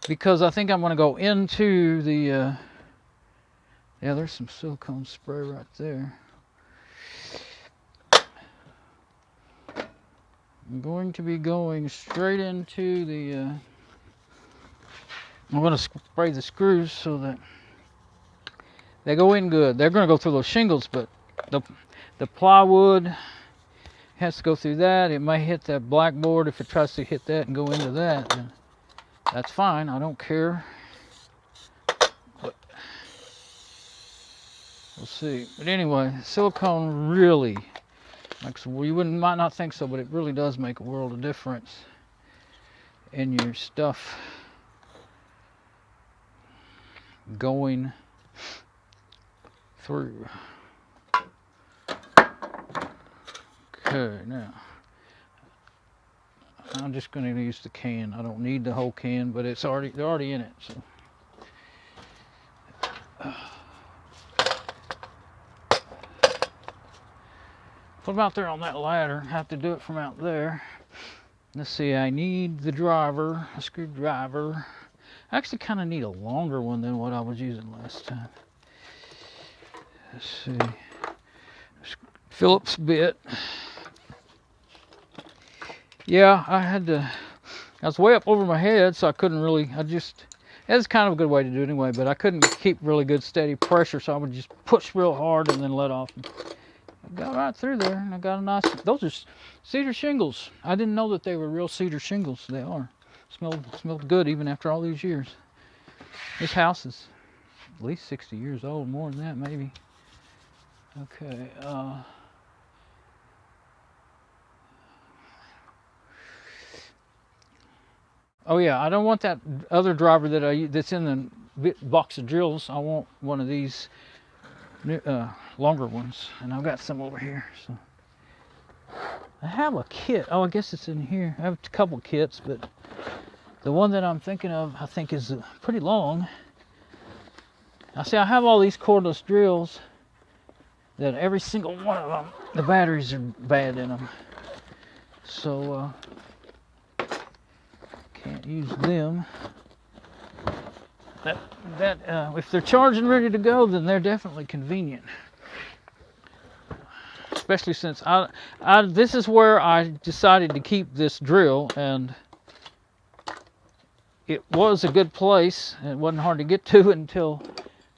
because I think I'm going to go into the, yeah, there's some silicone spray right there. I'm going to be going straight into the, I'm going to spray the screws so that they go in good. They're going to go through those shingles, but the plywood has to go through that. It may hit that blackboard. If it tries to hit that and go into that, then that's fine. I don't care. But we'll see. But anyway, silicone really makes, well, you might not think so, but it really does make a world of difference in your stuff going through. Okay, now I'm just going to use the can. I don't need the whole can, but they're already in it. So put them out there on that ladder. I have to do it from out there. Let's see. I need the driver, a screwdriver. I actually kind of need a longer one than what I was using last time. Let's see. Phillips bit. Yeah, I was way up over my head, so I couldn't really, that's kind of a good way to do it anyway, but I couldn't keep really good steady pressure, so I would just push real hard and then let off. I got right through there, and I got a nice, those are cedar shingles. I didn't know that they were real cedar shingles. They are. Smelled good even after all these years. This house is at least 60 years old, more than that maybe. Okay, oh yeah, I don't want that other driver that's in the box of drills. I want one of these longer ones, and I've got some over here. So I have a kit. Oh, I guess it's in here. I have a couple kits, but the one that I'm thinking of, I think, is pretty long. Now, see, I have all these cordless drills that every single one of them, the batteries are bad in them. So can't use them. If they're charged and ready to go, then they're definitely convenient. Especially since this is where I decided to keep this drill, and it was a good place. It wasn't hard to get to until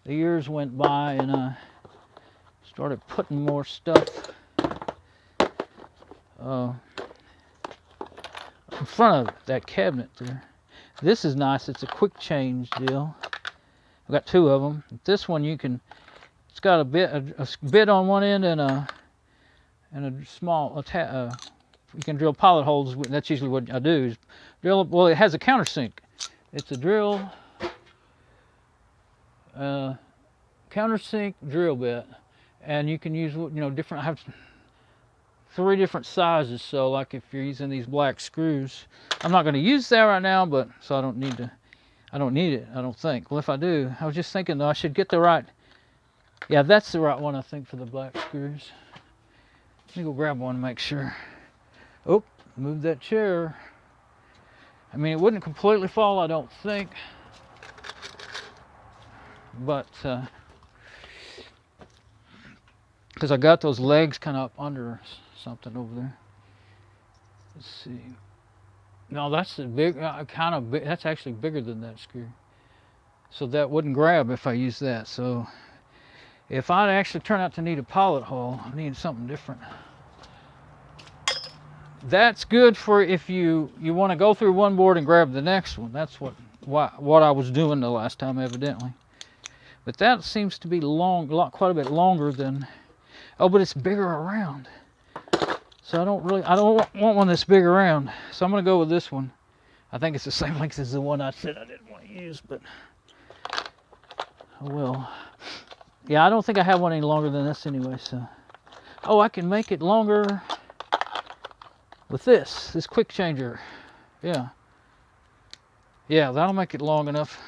the years went by and I started putting more stuff in front of that cabinet there. This is nice. It's a quick change deal. I've got two of them. This one it's got a bit on one end and a small you can drill pilot holes. That's usually what I do. Is drill. Well, it has a countersink. It's a drill, countersink drill bit, and you can use different. I have 3 different sizes. So like if you're using these black screws, I'm not going to use that right now, but so I don't need it. I don't think. Well, if I do, I was just thinking though I should get the right. Yeah, that's the right one I think for the black screws. Let me go grab one and make sure. Oh, move that chair. I mean, it wouldn't completely fall, I don't think. But, because I got those legs kind of up under something over there. Let's see. No, that's a big, kind of big. That's actually bigger than that screw. So that wouldn't grab if I use that. So if I actually turn out to need a pilot hole, I need something different. That's good for if you want to go through one board and grab the next one. That's what I was doing the last time, evidently. But that seems to be quite a bit longer than. Oh, but it's bigger around. So I don't want one that's big around. So I'm gonna go with this one. I think it's the same length as the one I said I didn't want to use, but I will. Yeah, I don't think I have one any longer than this anyway. So, oh, I can make it longer with this quick changer. Yeah, that'll make it long enough.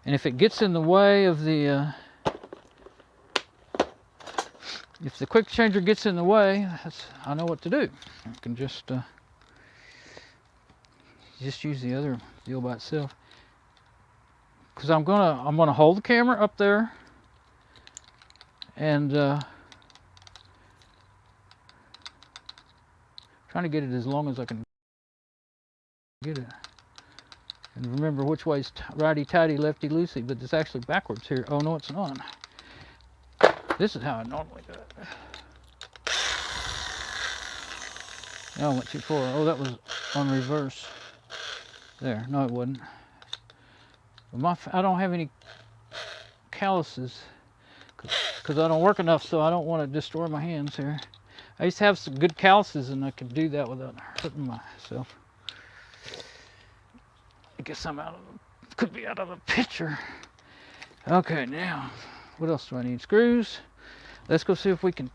And if it gets in the way of the if the quick changer gets in the way, I know what to do. I can just use the other deal by itself. Because I'm gonna hold the camera up there and trying to get it as long as I can get it. And remember which way's righty-tighty, lefty-loosey, but it's actually backwards here. Oh no, it's not. This is how I normally do it. No, I went too far. Oh, that was on reverse. There, no it wasn't. I don't have any calluses because I don't work enough, so I don't want to destroy my hands here. I used to have some good calluses and I could do that without hurting myself. I guess could be out of the picture. Okay, now, what else do I need? Screws. Let's go see if we can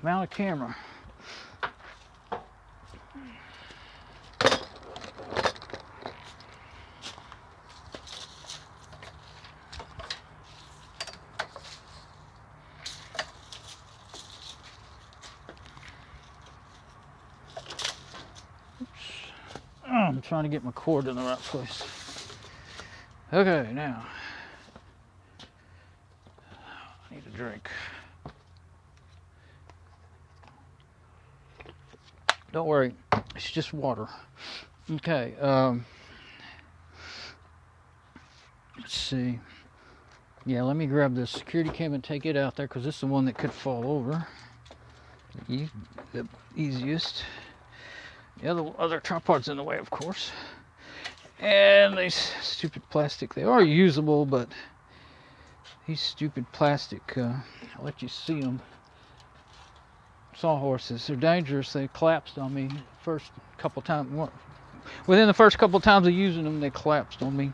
mount a camera. I'm trying to get my cord in the right place. Okay, now I need a drink. Don't worry, it's just water. Okay, let's see. Yeah, let me grab this security cam and take it out there because this is the one that could fall over. The easiest. The other tripod's in the way, of course. And these stupid plastic, they are usable, but these stupid plastic, I'll let you see them. Sawhorses, they're dangerous. They collapsed on me first couple times. Within the first couple times of using them, they collapsed on me.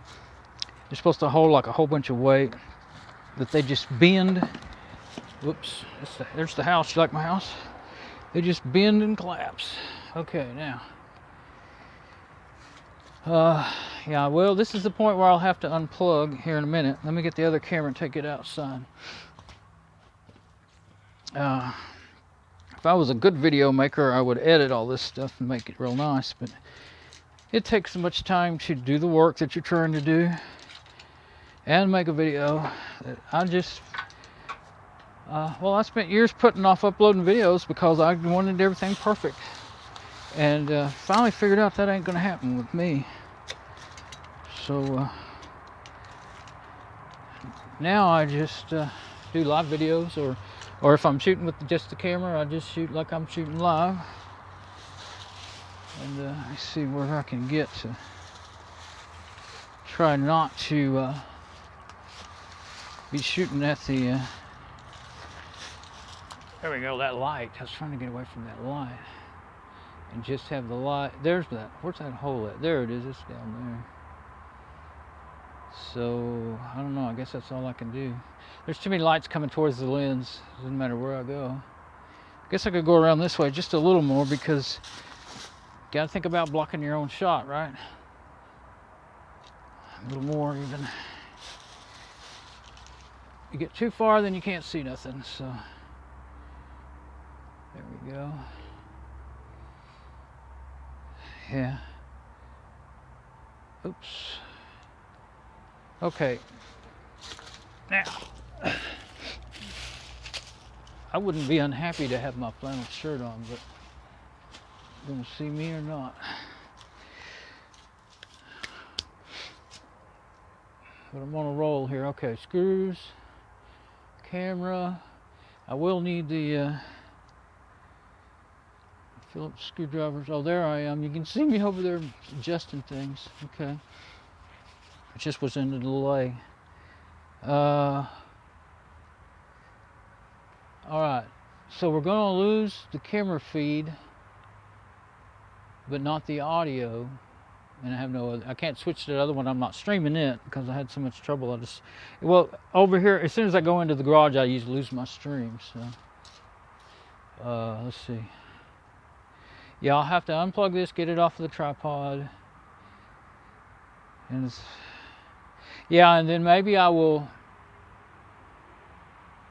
They're supposed to hold like a whole bunch of weight, but they just bend. Whoops, there's the house. You like my house? They just bend and collapse. Okay, now. Yeah, well, this is the point where I'll have to unplug here in a minute. Let me get the other camera and take it outside. If I was a good video maker, I would edit all this stuff and make it real nice, but it takes so much time to do the work that you're trying to do and make a video that I just well, I spent years putting off uploading videos because I wanted everything perfect, and finally figured out that ain't gonna happen with me. So now I just do live videos, or if I'm shooting with just the camera, I just shoot like I'm shooting live. And I see where I can get to try not to be shooting at the there we go, that light. I was trying to get away from that light and just have the light. Where's that hole at? There it is, it's down there. So I don't know, I guess that's all I can do. There's too many lights coming towards the lens. Doesn't matter where I go. I guess I could go around this way just a little more because you gotta think about blocking your own shot, right? A little more even. You get too far, then you can't see nothing. So. There we go. Yeah. Oops. Okay. Now, I wouldn't be unhappy to have my flannel shirt on, but you gonna see me or not? But I'm on a roll here. Okay, screws, camera. I will need the Phillips screwdrivers. Oh, there I am. You can see me over there adjusting things. Okay. It just was in the delay. All right. So we're going to lose the camera feed, but not the audio. And I have no other, I can't switch to the other one. I'm not streaming it because I had so much trouble. Well, over here, as soon as I go into the garage, I usually lose my stream. So, let's see. Yeah, I'll have to unplug this, get it off of the tripod. And yeah, and then maybe I will,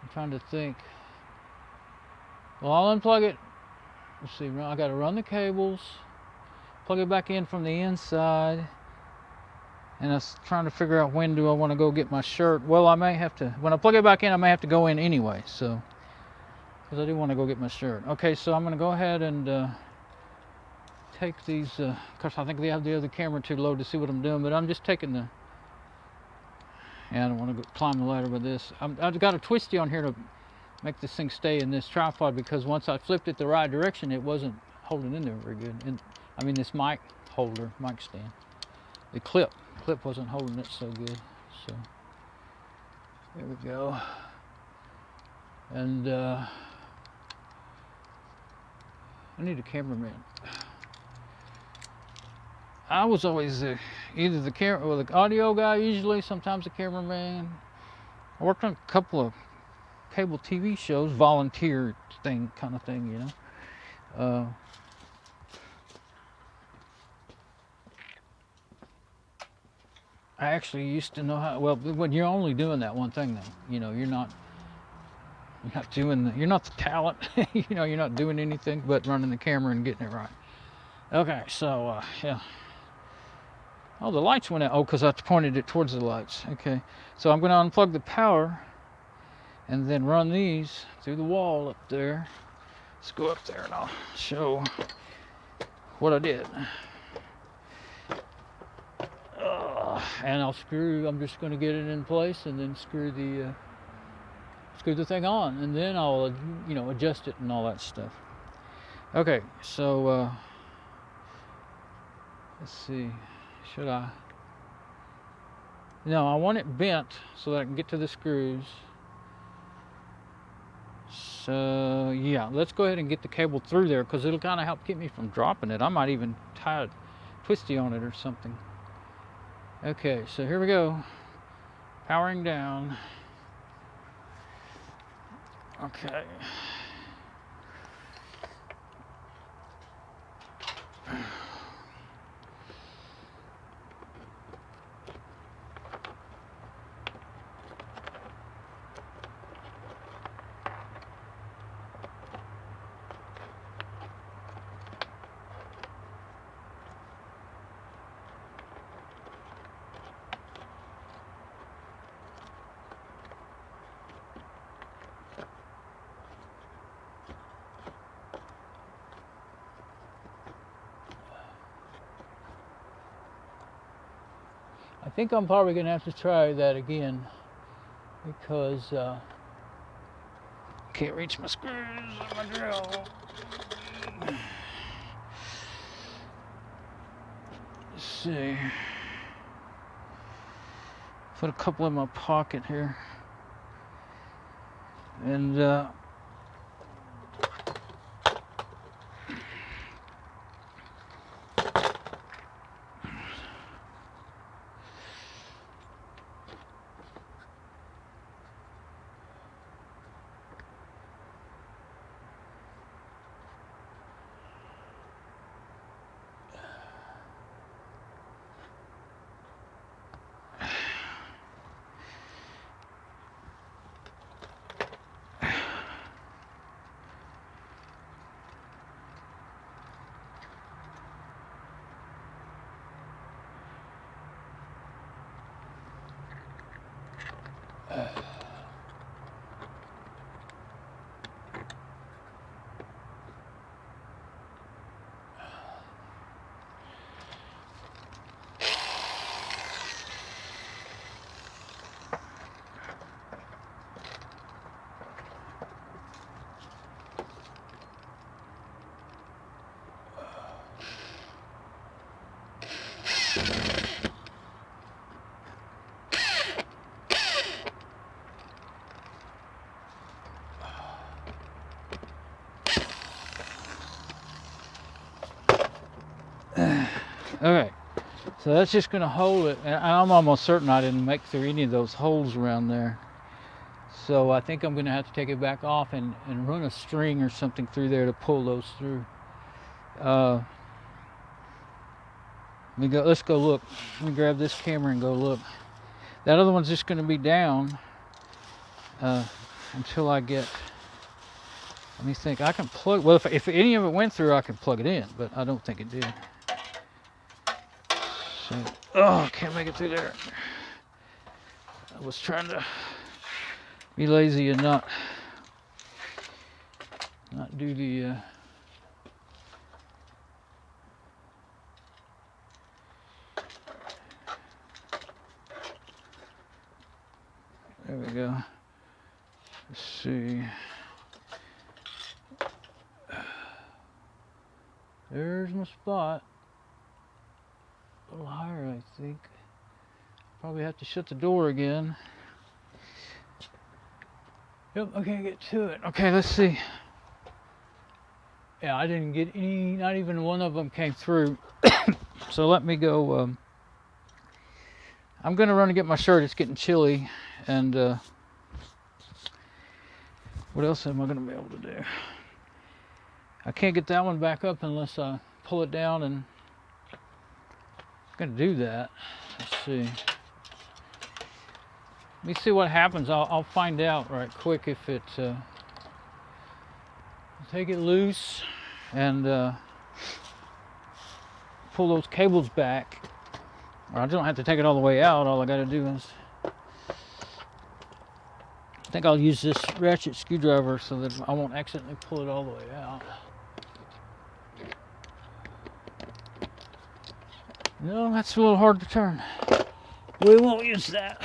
I'm trying to think. Well, I'll unplug it. Let's see, I got to run the cables, plug it back in from the inside. And I was trying to figure out when do I want to go get my shirt. Well, I may have to, when I plug it back in, I may have to go in anyway. So, because I do want to go get my shirt. Okay, so I'm going to go ahead and take these, because I think they have the other camera too low to see what I'm doing, but I'm just taking the, yeah, I don't want to go climb the ladder with this. I've got a twisty on here to make this thing stay in this tripod, because once I flipped it the right direction, it wasn't holding in there very good. And I mean, this mic holder, mic stand, the clip wasn't holding it so good. So there we go. And I need a cameraman. I was always either the camera or the audio guy, usually, sometimes the cameraman. I worked on a couple of cable TV shows, volunteer thing, kind of thing, you know. I actually used to know how, well, when you're only doing that one thing, though, you know, you're not doing, you're not the talent, you know, you're not doing anything but running the camera and getting it right. Okay, so, yeah. Oh, the lights went out. Oh, because I pointed it towards the lights. Okay, so I'm going to unplug the power and then run these through the wall up there. Let's go up there and I'll show what I did. And I'm just going to get it in place and then screw the thing on, and then I'll, you know, adjust it and all that stuff. Okay, so let's see, should I? No, I want it bent so that I can get to the screws. So yeah, let's go ahead and get the cable through there, because it'll kind of help keep me from dropping it. I might even tie a twisty on it or something. Okay, so here we go. Powering down. Okay. I think I'm probably going to have to try that again, because can't reach my screws and my drill. Let's see. Put a couple in my pocket here. And So that's just going to hold it. And I'm almost certain I didn't make through any of those holes around there. So I think I'm going to have to take it back off and run a string or something through there to pull those through. Let's go look. Let me grab this camera and go look. That other one's just going to be down until I get, let me think, I can plug, well, if any of it went through, I can plug it in, but I don't think it did. So, oh, I can't make it through there. I was trying to be lazy and not do the there we go. Let's see. There's my spot. A little higher, I think. Probably have to shut the door again. Yep, I can't get to it. Okay, let's see. Yeah, I didn't get any, not even one of them came through. So let me go. I'm gonna run and get my shirt. It's getting chilly. And what else am I gonna be able to do? I can't get that one back up unless I pull it down, and I'm gonna do that. Let's see. Let me see what happens. I'll find out right quick if it. Take it loose and pull those cables back. Or I don't have to take it all the way out. All I got to do is. I think I'll use this ratchet screwdriver so that I won't accidentally pull it all the way out. No, that's a little hard to turn. We won't use that.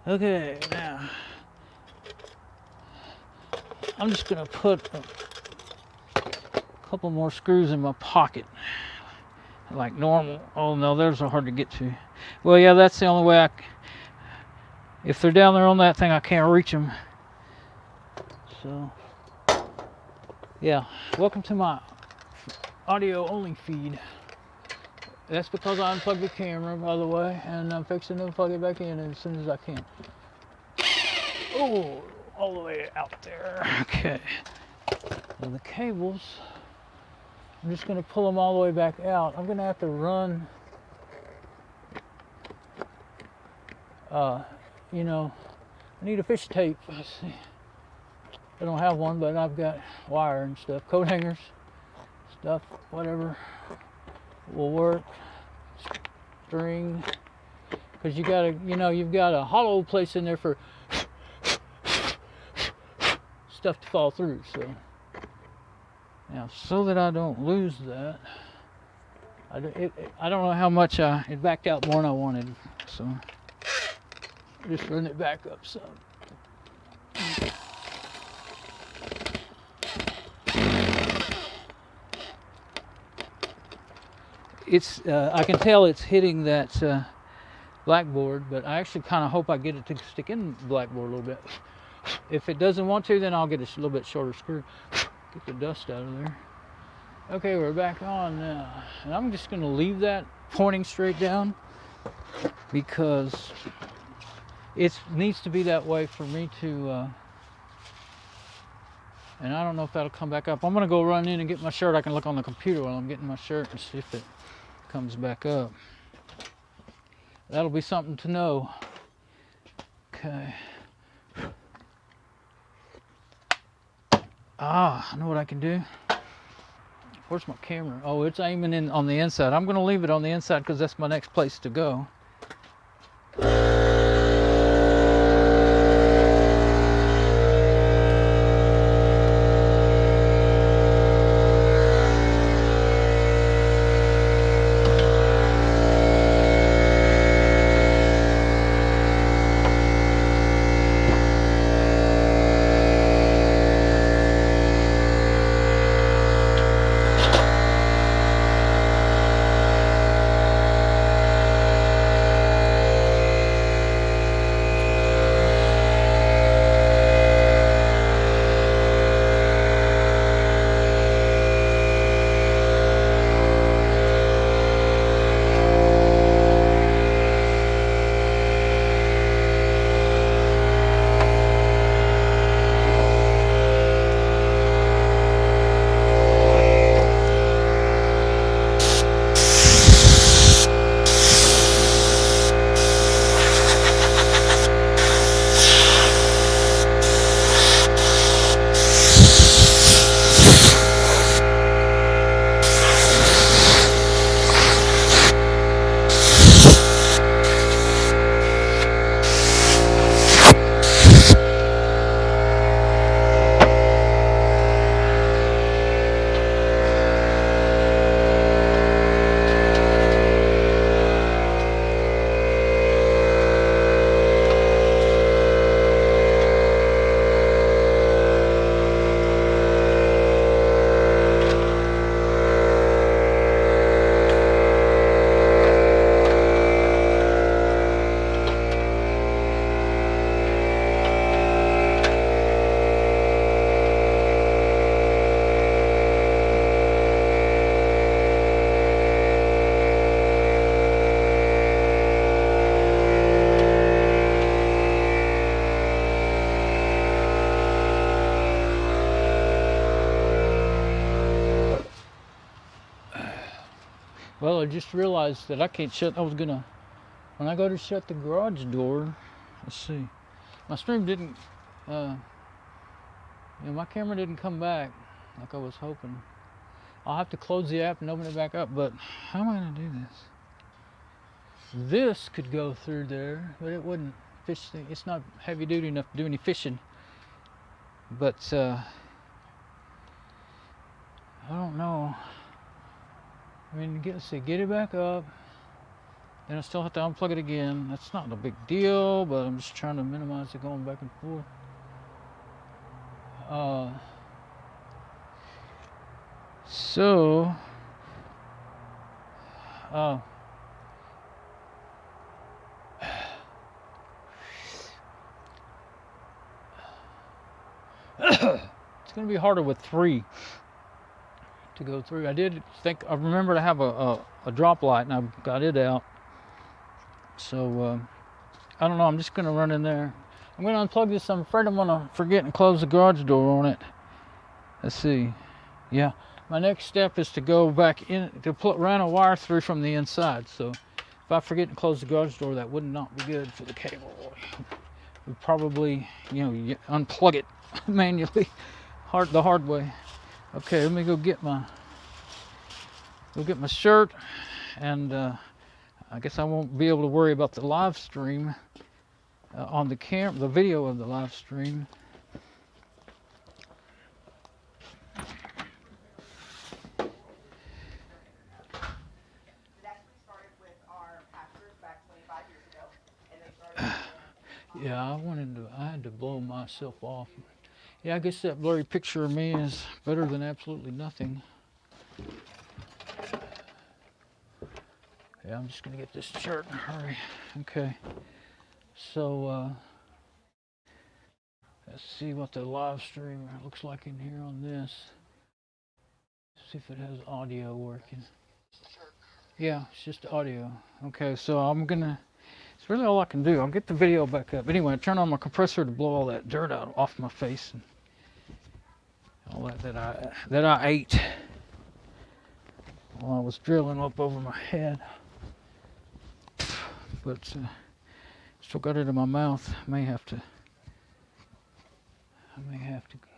Okay, now I'm just going to put a couple more screws in my pocket like normal. Oh no, those are hard to get to. Well, yeah, that's the only way if they're down there on that thing, I can't reach them. So, yeah, welcome to my audio only feed. That's because I unplugged the camera, by the way, and I'm fixing to plug it back in as soon as I can. Oh, all the way out there. Okay. And the cables, I'm just going to pull them all the way back out. I'm going to have to run, you know, I need a fish tape. Let's see. I don't have one, but I've got wire and stuff, coat hangers, stuff, whatever will work. String, because you gotta, you know, you've got a hollow place in there for stuff to fall through. So now, so that I don't lose that, I don't know how much it backed out more than I wanted, so just run it back up some. It's I can tell it's hitting that blackboard, but I actually kind of hope I get it to stick in the blackboard a little bit. If it doesn't want to, then I'll get a little bit shorter screw. Get the dust out of there. Okay, we're back on now. And I'm just going to leave that pointing straight down because it needs to be that way for me to, and I don't know if that'll come back up. I'm going to go run in and get my shirt. I can look on the computer while I'm getting my shirt and see if it comes back up. That'll be something to know. Okay. I know what I can do. Where's my camera? Oh, it's aiming in on the inside. I'm going to leave it on the inside because that's my next place to go. Well, I just realized that I can't shut. When I go to shut the garage door, let's see. My stream didn't, my camera didn't come back like I was hoping. I'll have to close the app and open it back up, but how am I going to do this? This could go through there, but it wouldn't fish. It's not heavy duty enough to do any fishing. But I don't know. I mean, let's see, get it back up. Then I still have to unplug it again. That's not a big deal, but I'm just trying to minimize it going back and forth. So, it's going to be harder with 3 to go through. I remember to have a drop light, and I got it out. So, I don't know, I'm just going to run in there. I'm going to unplug this. I'm afraid I'm going to forget and close the garage door on it. Let's see. Yeah, my next step is to go back in, run a wire through from the inside. So if I forget to close the garage door, that would not be good for the cable. We'd probably, unplug it manually, the hard way. Okay, let me go get my shirt, and I guess I won't be able to worry about the live stream on the video of the live stream. Yeah, I had to blow myself off. Yeah, I guess that blurry picture of me is better than absolutely nothing. Yeah, I'm just gonna get this shirt in a hurry. Okay, so let's see what the live stream looks like in here on this. See if it has audio working. Yeah, it's just audio. Okay, so it's really all I can do. I'll get the video back up. Anyway, I turn on my compressor to blow all that dirt out off my face and all that I ate while I was drilling up over my head. But still got it in my mouth. I may have to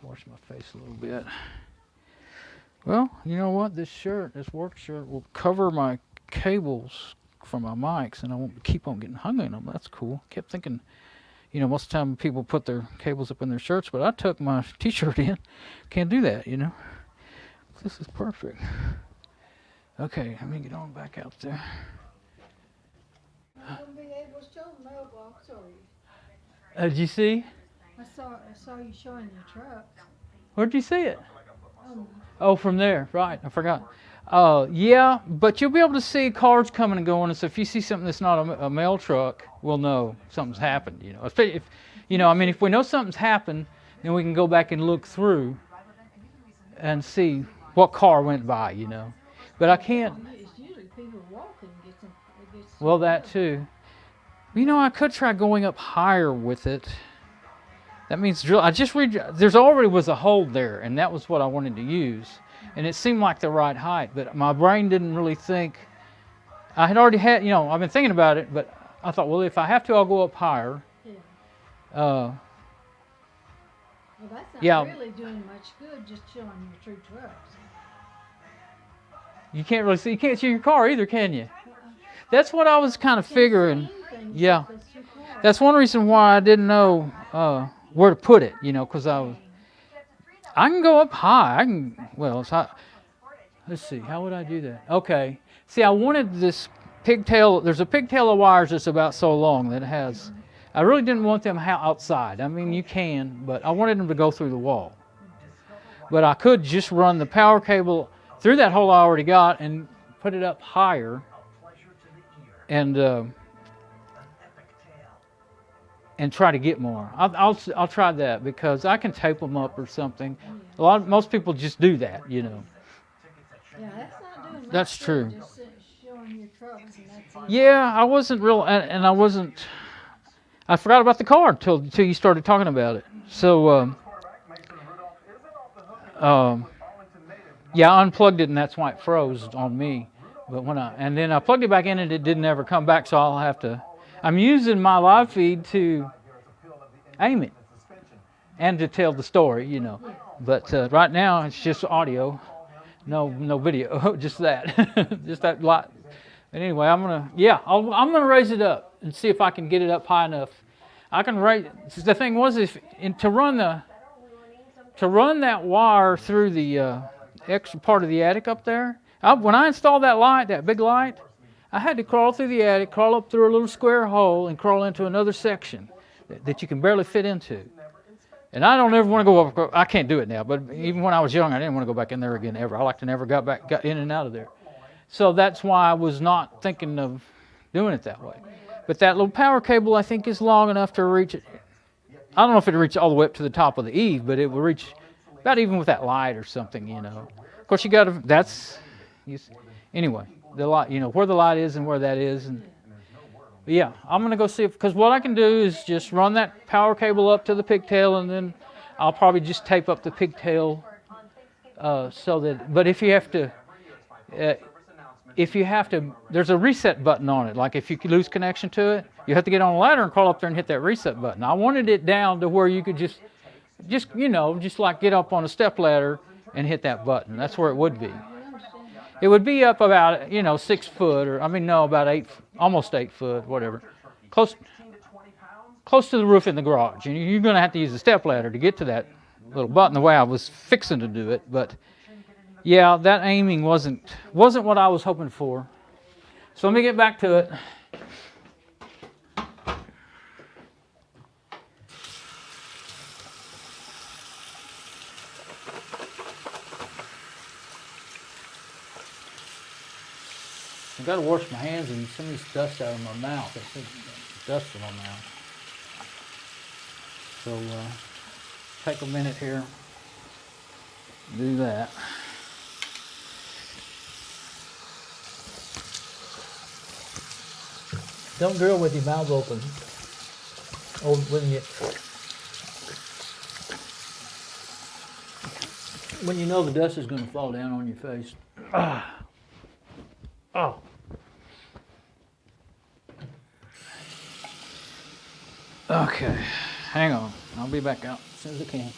wash my face a little bit. Well, you know what? This work shirt will cover my cables for my mics, and I won't keep on getting hung in them. That's cool. Kept thinking, most of the time people put their cables up in their shirts, but I tuck my t-shirt in. Can't do that, This is perfect. Okay, let me get on back out there. I wouldn't be able to show the mailbox, are you? Did you see? I saw you showing your truck. Where'd you see it? Oh, from there, right? I forgot. Yeah, but you'll be able to see cars coming and going. And so if you see something that's not a mail truck, we'll know something's happened. If we know something's happened, then we can go back and look through and see what car went by. But I can't. It's usually people walking gets. Well, that too. I could try going up higher with it. That means drill. There's already was a hole there, and that was what I wanted to use. And it seemed like the right height, but my brain didn't really think. I had already had, I've been thinking about it, but I thought, well, if I have to, I'll go up higher. Yeah. Well, that's not really doing much good, just showing your true trucks. You can't see your car either, can you? That's what I was kind of figuring. Yeah. That's one reason why I didn't know where to put it, because I can go up high. It's high. Let's see, how would I do that? Okay. See, I wanted this pigtail. There's a pigtail of wires that's about so long that it has. I really didn't want them outside. I mean, you can, but I wanted them to go through the wall. But I could just run the power cable through that hole I already got and put it up higher and try to get more. I'll try that because I can tape them up or something. Most people just do that, Yeah, that's not doing much. That's true. Just showing your trucks and that's it. Yeah, I wasn't real, and I wasn't. I forgot about the car till you started talking about it. So, yeah, I unplugged it, and that's why it froze on me. But and then I plugged it back in and it didn't ever come back, so I'll have to, I'm using my live feed to aim it and to tell the story, you know. But right now it's just audio, no video, just that, just that light. But anyway, I'm gonna raise it up and see if I can get it up high enough. I can raise. The thing was, to run that wire through the extra part of the attic up there. When I installed that light, that big light, I had to crawl through the attic, crawl up through a little square hole, and crawl into another section that you can barely fit into. And I don't ever want to go over. I can't do it now, but even when I was young, I didn't want to go back in there again ever. I like to never got in and out of there. So that's why I was not thinking of doing it that way. But that little power cable, I think, is long enough to reach it. I don't know if it'll reach all the way up to the top of the eave, but it will reach about even with that light or something, you know. Of course, you got to. Anyway, the light, you know, where the light is and where that is, and yeah, I'm gonna go see if, because what I can do is just run that power cable up to the pigtail, and then I'll probably just tape up the pigtail so that. But if you have to, there's a reset button on it. Like if you lose connection to it, you have to get on a ladder and crawl up there and hit that reset button. I wanted it down to where you could just you know, just like get up on a step ladder and hit that button. That's where it would be. It would be up about, you know, 6 foot, or I mean, no, about 8, almost 8 foot, whatever, close to the roof in the garage. And you're going to have to use a step ladder to get to that little button the way I was fixing to do it. But yeah, that aiming wasn't what I was hoping for. So let me get back to it. I've got to wash my hands and some of this dust out of my mouth. There's dust in my mouth. So take a minute here. Do that. Don't drill with your mouth open. Or when you know the dust is going to fall down on your face. Oh. Okay, hang on. I'll be back out as soon as I can.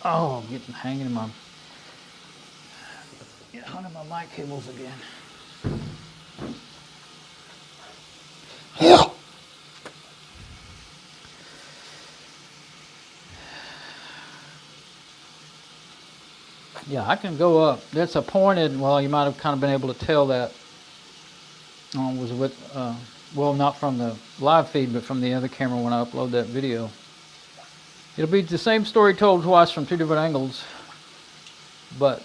Oh, I'm getting hanging in my under my mic cables again. Yeah, I can go up. That's a pointed. Well, you might have kind of been able to tell that. Was with well, not from the live feed, but from the other camera when I upload that video. It'll be the same story told twice from 2 different angles, but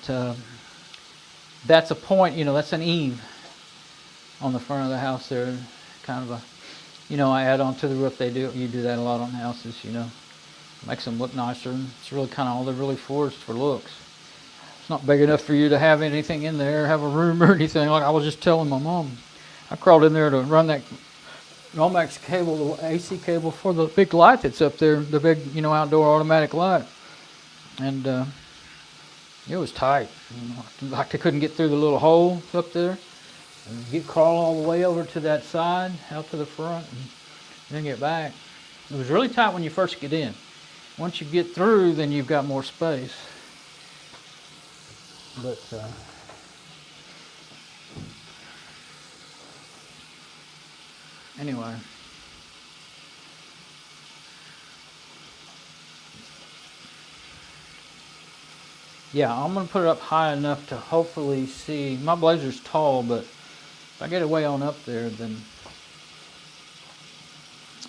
that's a point. You know, that's an eave on the front of the house there. Kind of a, you know, I add on to the roof. You do that a lot on houses. You know, makes them look nicer. It's really kind of all they're really for is for looks. It's not big enough for you to have anything in there, have a room or anything. Like I was just telling my mom, I crawled in there to run that Nomex cable, the AC cable for the big light that's up there, the big, you know, outdoor automatic light. And it was tight. You know, like I couldn't get through the little hole up there. And crawl all the way over to that side, out to the front, and then get back. It was really tight when you first get in. Once you get through, then you've got more space. But anyway, yeah, I'm going to put it up high enough to hopefully see. My blazer's tall, but if I get it way on up there, then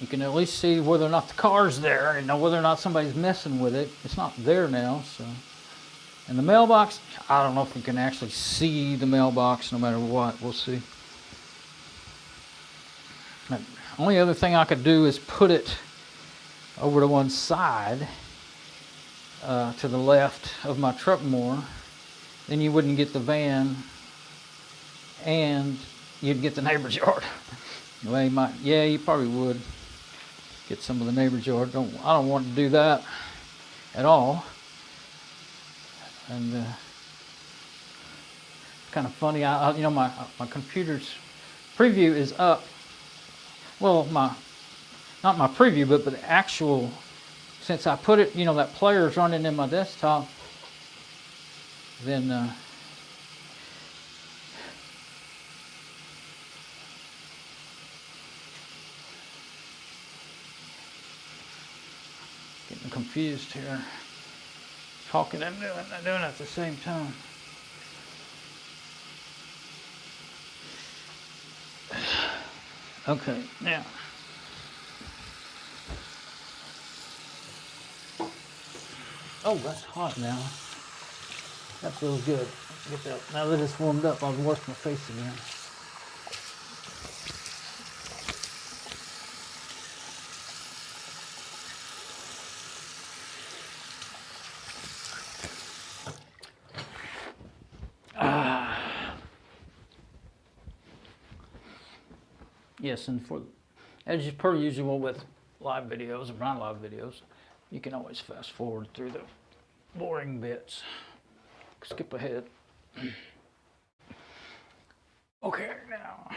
you can at least see whether or not the car's there and know whether or not somebody's messing with it. It's not there now, so. And the mailbox, I don't know if we can actually see the mailbox no matter what. We'll see. The only other thing I could do is put it over to one side, to the left of my truck more. Then you wouldn't get the van, and you'd get the neighbor's yard. Well, you might, yeah, you probably would get some of the neighbor's yard. I don't want to do that at all. And kind of funny. You know, my computer's preview is up. Well, not my preview, but the actual, since I put it, you know, that player is running in my desktop, then getting confused here. Talking and doing it at the same time. Okay, now. Oh, that's hot now. That feels good. Get that. Now that it's warmed up, I'll wash my face again. Yes, and as per usual with live videos and non-live videos, you can always fast forward through the boring bits. Skip ahead. Okay, now.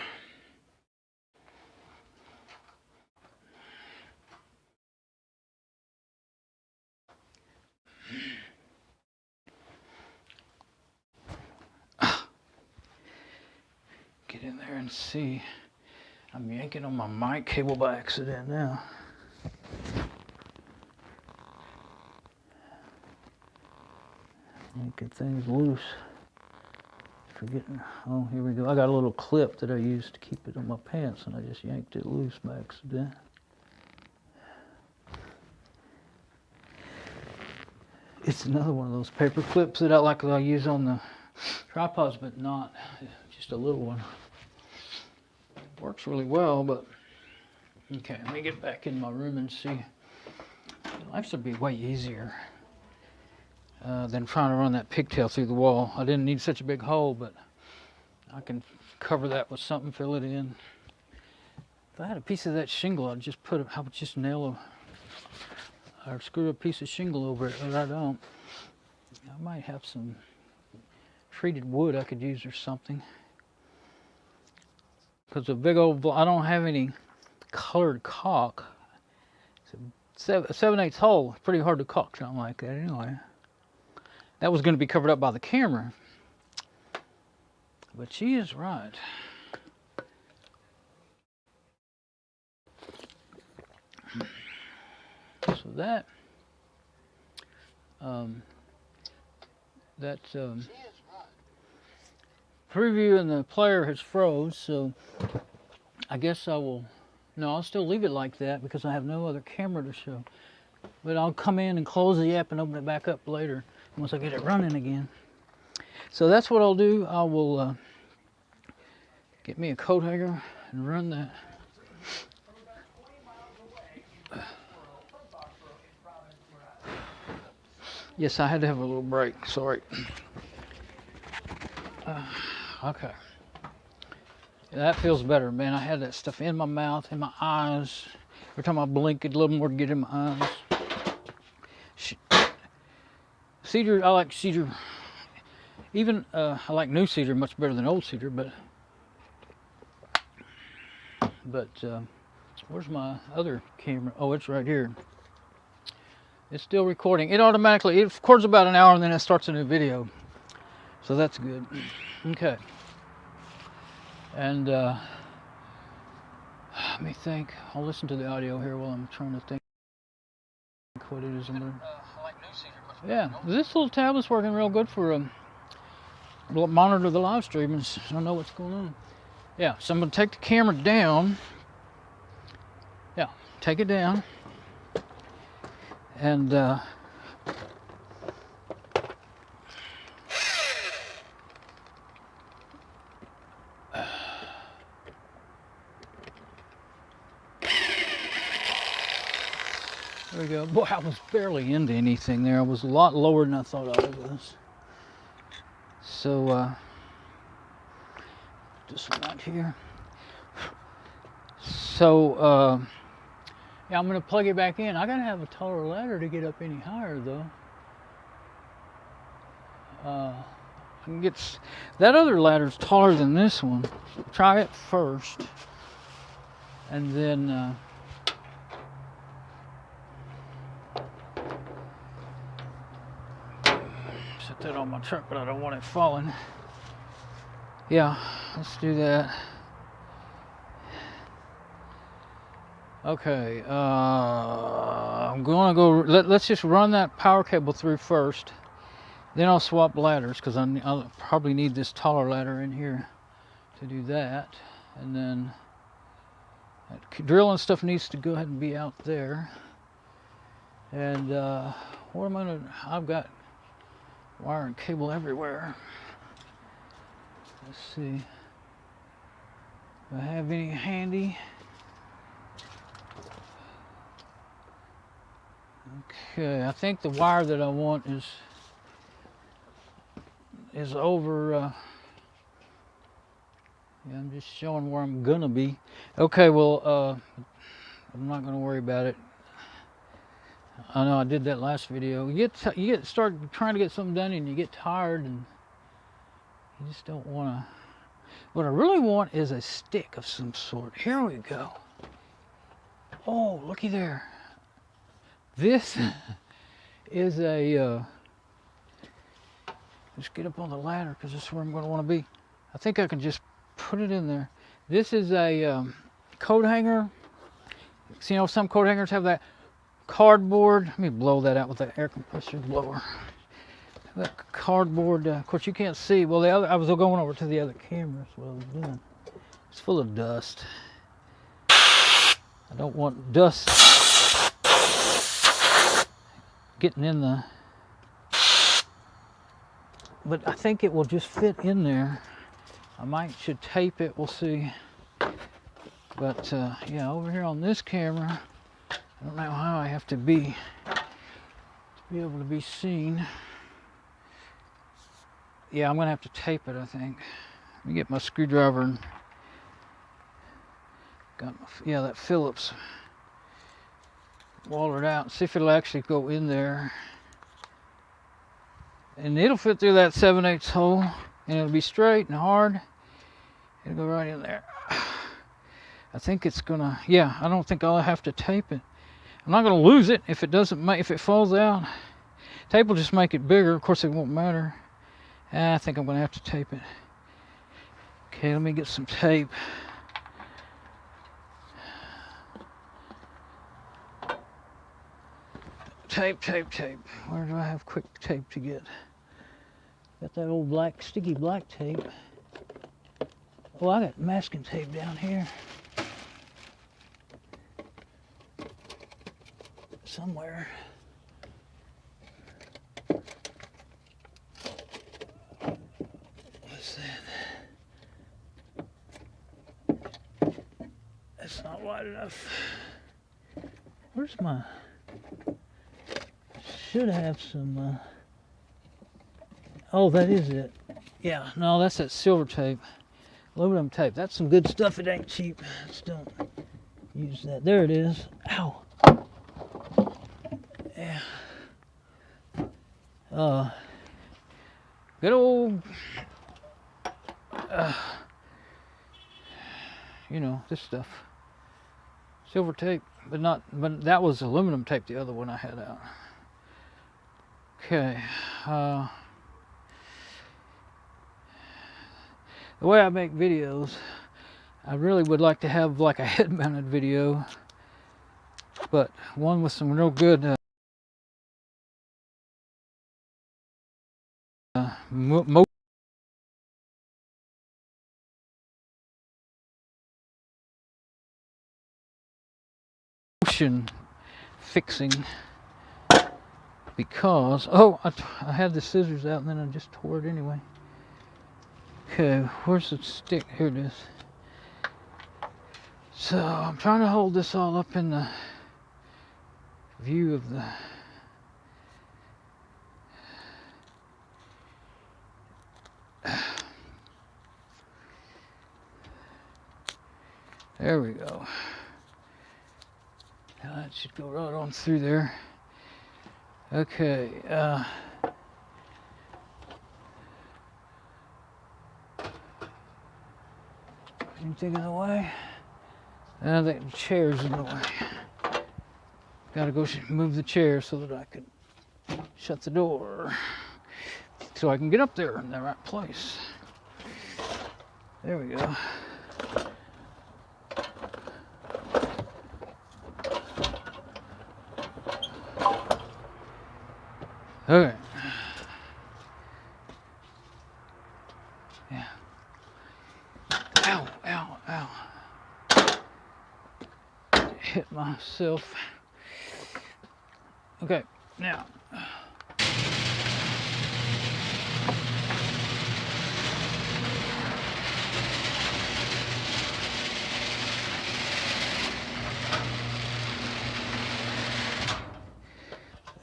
Get in there and see. I'm yanking on my mic cable by accident now. Yanking things loose. Forgetting. Oh, here we go. I got a little clip that I used to keep it on my pants, and I just yanked it loose by accident. It's another one of those paper clips that I use on the tripods, but not just a little one. Works really well, but okay, let me get back in my room and see. Life would be way easier than trying to run that pigtail through the wall. I didn't need such a big hole, but I can cover that with something, fill it in. If I had a piece of that shingle, I'd just I would just nail or screw a piece of shingle over it, but I don't. I might have some treated wood I could use or something. Because a big old, I don't have any colored caulk. It's a 7/8 hole, pretty hard to caulk something like that anyway. That was going to be covered up by the camera. But she is right. So that preview and the player has froze, so I guess I'll still leave it like that because I have no other camera to show. But I'll come in and close the app and open it back up later once I get it running again. So that's what I'll do. I will get me a coat hanger and run that. Yes, I had to have a little break, sorry. Okay. That feels better, man. I had that stuff in my mouth, in my eyes. Every time I blink, a little more to get in my eyes. Cedar, I like cedar. Even, I like new cedar much better than old cedar, but where's my other camera? Oh, it's right here. It's still recording. It records about an hour and then it starts a new video. So that's good. Okay. And let me think. I'll listen to the audio here while I'm trying to think what it is. Yeah, this little tablet's working real good for monitor the live stream and so I know what's going on. Yeah, so I'm going to take the camera down. Yeah, take it down. And there we go. Boy, I was barely into anything there. I was a lot lower than I thought I was. So, this one out here. So, yeah, I'm going to plug it back in. I got to have a taller ladder to get up any higher, though. That other ladder's taller than this one. Try it first, and then set that on my truck, but I don't want it falling. Yeah, let's do that. Okay, I'm gonna go. Let's just run that power cable through first. Then I'll swap ladders because I'll probably need this taller ladder in here to do that. And then that drill and stuff needs to go ahead and be out there. And what am I gonna? I've got wire and cable everywhere. Let's see. Do I have any handy? Okay, I think the wire that I want is over. Yeah, I'm just showing where I'm gonna be. Okay, well, I'm not gonna worry about it. I know I did that last video. You start trying to get something done and you get tired and you just don't want to. What I really want is a stick of some sort. Here we go. Oh, looky there. This is a. Let's get up on the ladder because this is where I'm going to want to be. I think I can just put it in there. This is a coat hanger. So, you know, some coat hangers have that cardboard. Let me blow that out with that air compressor blower. That cardboard. Of course, you can't see. Well, I was going over to the other camera. That's what I was doing. It's full of dust. I don't want dust getting in the. But I think it will just fit in there. I should tape it. We'll see. But yeah, over here on this camera, I don't know how I have to be able to be seen. Yeah, I'm gonna have to tape it, I think. Let me get my screwdriver and yeah, that Phillips wallered out. See if it'll actually go in there. And it'll fit through that 7/8 hole, and it'll be straight and hard. It'll go right in there. I think it's gonna. Yeah, I don't think I'll have to tape it. I'm not gonna lose it if it doesn't. If it falls out, tape will just make it bigger. Of course, it won't matter. I think I'm gonna have to tape it. Okay, let me get some tape. Tape. Where do I have quick tape to get? Got that old black, sticky black tape. Oh, I got masking tape down here. Somewhere. What's that? That's not wide enough. Where's my... Should have some... Oh, that is it. Yeah, no, that's that silver tape. Aluminum tape. That's some good stuff. It ain't cheap. Just don't use that. There it is. Ow. Yeah. Good old, you know, this stuff. Silver tape, but that was aluminum tape, the other one I had out. Okay. The way I make videos, I really would like to have like a head-mounted video, but one with some real good motion fixing, because I had the scissors out and then I just tore it anyway. Okay, where's the stick? Here it is. So I'm trying to hold this all up in the view of the there we go. Now that should go right on through there. Okay, Anything in the way? The chair's in the way. Gotta go move the chair so that I can shut the door. So I can get up there in the right place. There we go. Okay. Yeah. Ow, ow, ow. Hit myself. Okay, now.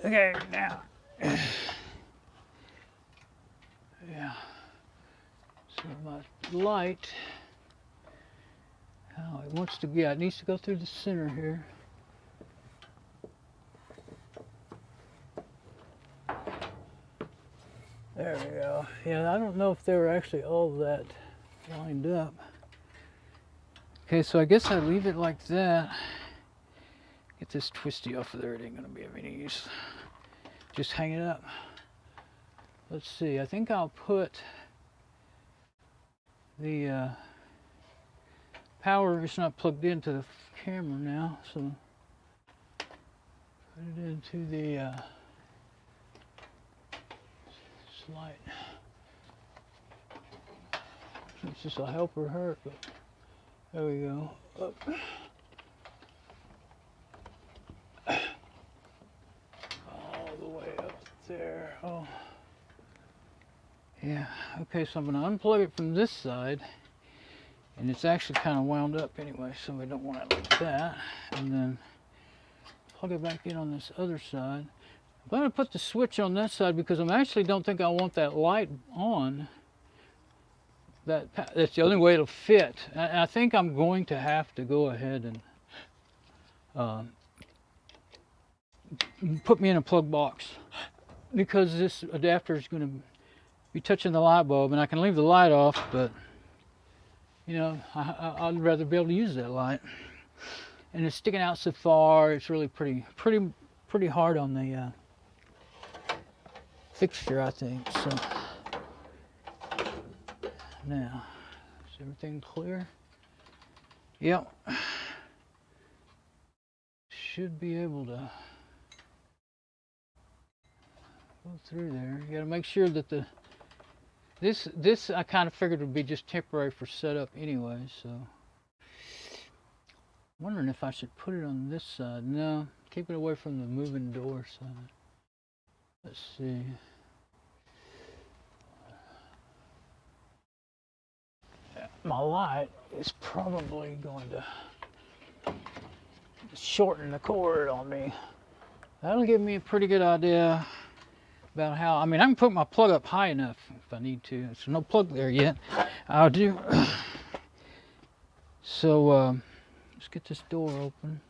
Okay, now. Yeah. So my light. Oh, it wants to, yeah, it needs to go through the center here. There we go. Yeah, I don't know if they were actually all that lined up. Okay, so I guess I leave it like that. Get this twisty off of there, it ain't gonna be of any use. Just hang it up. Let's see, I think I'll put the power, it's not plugged into the camera now, so put it into the light. It's just a helper hurt, but there we go. Up. All the way up there. Oh. Yeah, okay, so I'm gonna unplug it from this side, and it's actually kind of wound up anyway, so we don't want it like that. And then plug it back in on this other side. I'm going to put the switch on that side because I actually don't think I want that light on. That's the only way it'll fit. I think I'm going to have to go ahead and put me in a plug box because this adapter is going to be touching the light bulb, and I can leave the light off, but you know, I'd rather be able to use that light. And it's sticking out so far, it's really pretty hard on the fixture, I think. So now, is everything clear? Yep. Should be able to go through there. You gotta make sure that this I kind of figured would be just temporary for setup anyway, so. Wondering if I should put it on this side. No, keep it away from the moving door side. Let's see. My light is probably going to shorten the cord on me. That'll give me a pretty good idea about how, I mean, I can put my plug up high enough if I need to. There's no plug there yet. I'll do. So, let's get this door open.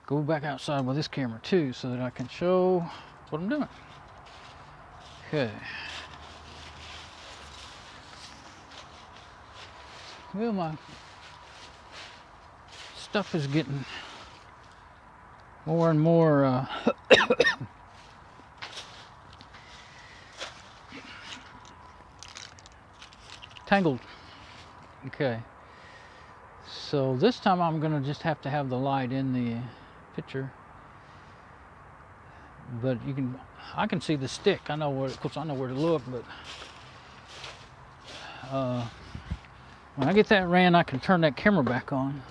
Go back outside with this camera too so that I can show what I'm doing. Okay. Well, my stuff is getting more and more tangled. Okay. So this time I'm gonna just have to have the light in the picture. But I can see the stick. I know where, of course I know where to look, but when I get that ran, I can turn that camera back on.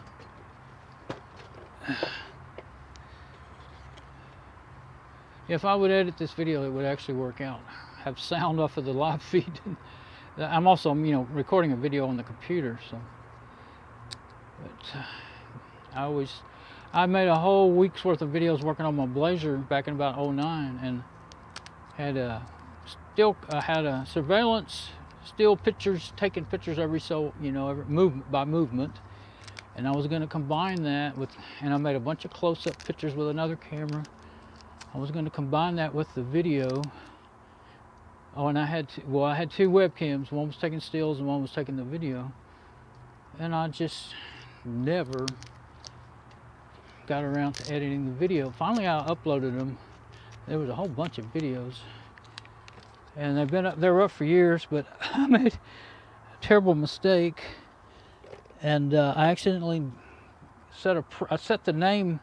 If I would edit this video, it would actually work out. Have sound off of the live feed. I'm also, you know, recording a video on the computer, so. But I made a whole week's worth of videos working on my Blazer back in about '09, and had a surveillance, still pictures, taking pictures every so, you know, every movement by movement, And I was going to combine that with, and I made a bunch of close-up pictures with another camera. I was going to combine that with the video. Oh, and I had two webcams. One was taking stills and one was taking the video. And I just never got around to editing the video. Finally, I uploaded them. There was a whole bunch of videos, and they were up for years. But I made a terrible mistake, and I accidentally set the name.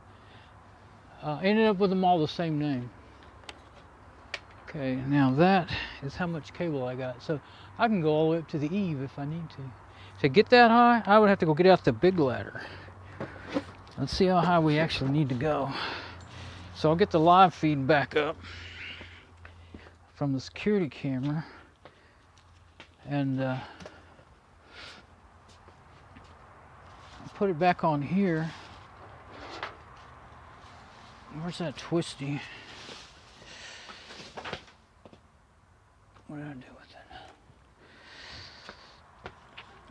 Ended up with them all the same name. Okay, now that is how much cable I got. So I can go all the way up to the eave if I need to. To get that high, I would have to go get out the big ladder. Let's see how high we actually need to go. So I'll get the live feed back up from the security camera, and I'll put it back on here. Where's that twisty? What did I do with it?